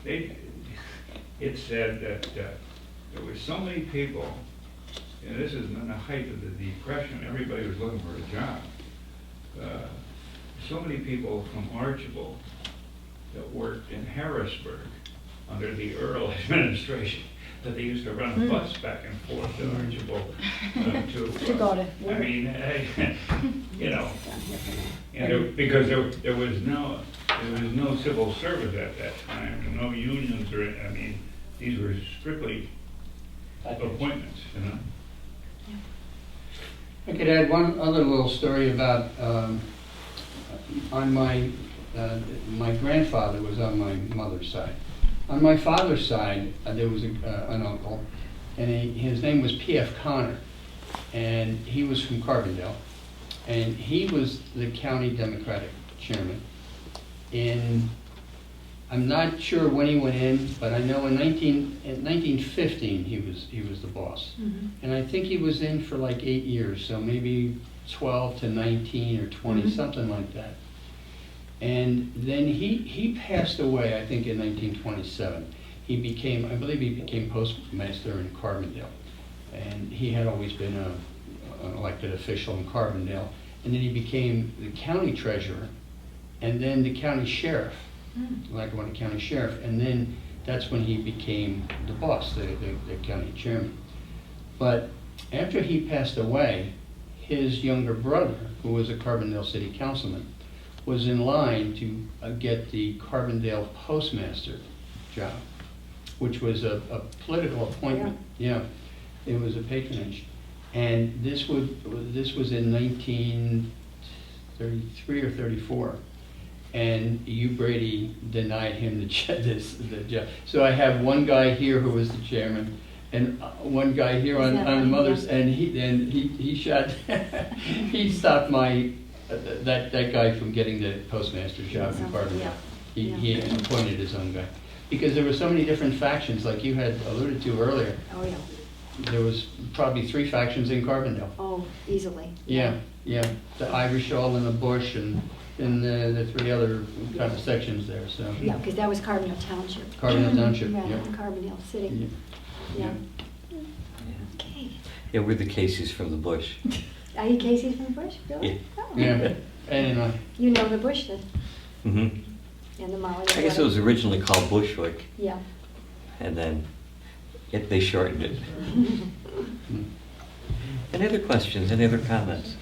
it said that there were so many people, and this is in the height of the Depression, everybody was looking for a job. So many people from Archbald that worked in Harrisburg under the Earl administration that they used to run a bus back and forth to Archbald To go to I mean, you know, because there was no civil service at that time, no unions or I mean, these were strictly appointments, you know. I could add one other little story about, on my grandfather was on my mother's side. On my father's side, there was an uncle, and his name was P.F. Connor, and he was from Carbondale, and he was the county Democratic chairman. I'm not sure when he went in, but I know in 1915 he was the boss. Mm-hmm. And I think he was in for like 8 years, so maybe 12 to 19 or 20, something like that. And then he passed away, I think, in 1927. I believe he became postmaster in Carbondale. And he had always been an elected official in Carbondale. And then he became the county treasurer, and then the county sheriff, Lackawanna County Sheriff. And then that's when he became the boss, the county chairman. But after he passed away, his younger brother, who was a Carbondale city councilman, was in line to get the Carbondale postmaster job, which was a political appointment. Yeah, it was a patronage. And this was in 1933 or 34. And Hugh Brady denied him the job. So I have one guy here who was the chairman, and one guy here on the mother's, and he shot, he stopped that guy from getting the postmaster job in Carbondale. He appointed his own guy. Because there were so many different factions, like you had alluded to earlier. Oh, yeah. There was probably 3 factions in Carbondale. Oh, easily. Yeah. The Irish all and the Bush and the 3 other kind of sections there, so. Yeah, because that was Carbondale Township. Carbondale Township, Rather yeah. than Carbondale City. Yeah. Okay. Yeah, we're the Caseys from the bush. Are you Casey from the Bush? Really? Yeah. Oh. Yeah, and You know the Bush then, Mm-hmm. and the Molly. I guess it was originally called Bushwick, Yeah. and then they shortened it. Any other questions, any other comments?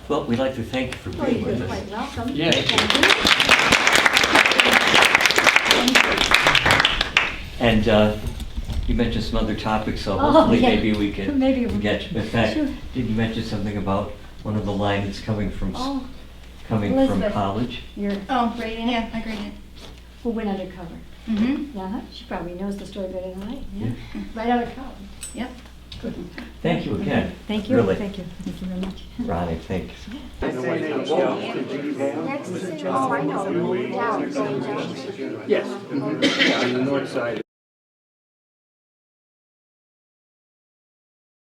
Well, we'd like to thank you for Oh, being you're with us. quite welcome. Yeah. Thank you. And you mentioned some other topics, so Oh, hopefully yeah. maybe we can Maybe we- get you. In fact, Sure. did you mention something about one of the lines coming from Oh, from Elizabeth. college? you're, Oh, great, yeah, I graded it. who went undercover? Mm-hmm. Uh-huh. She probably knows the story better than I. Yeah. Right out of college. Yep. Thank you again. Thank you. Really. Thank you. Thank you very much. Ronnie, thanks. Next to, oh, I know. Down, going down. yes, on the north side.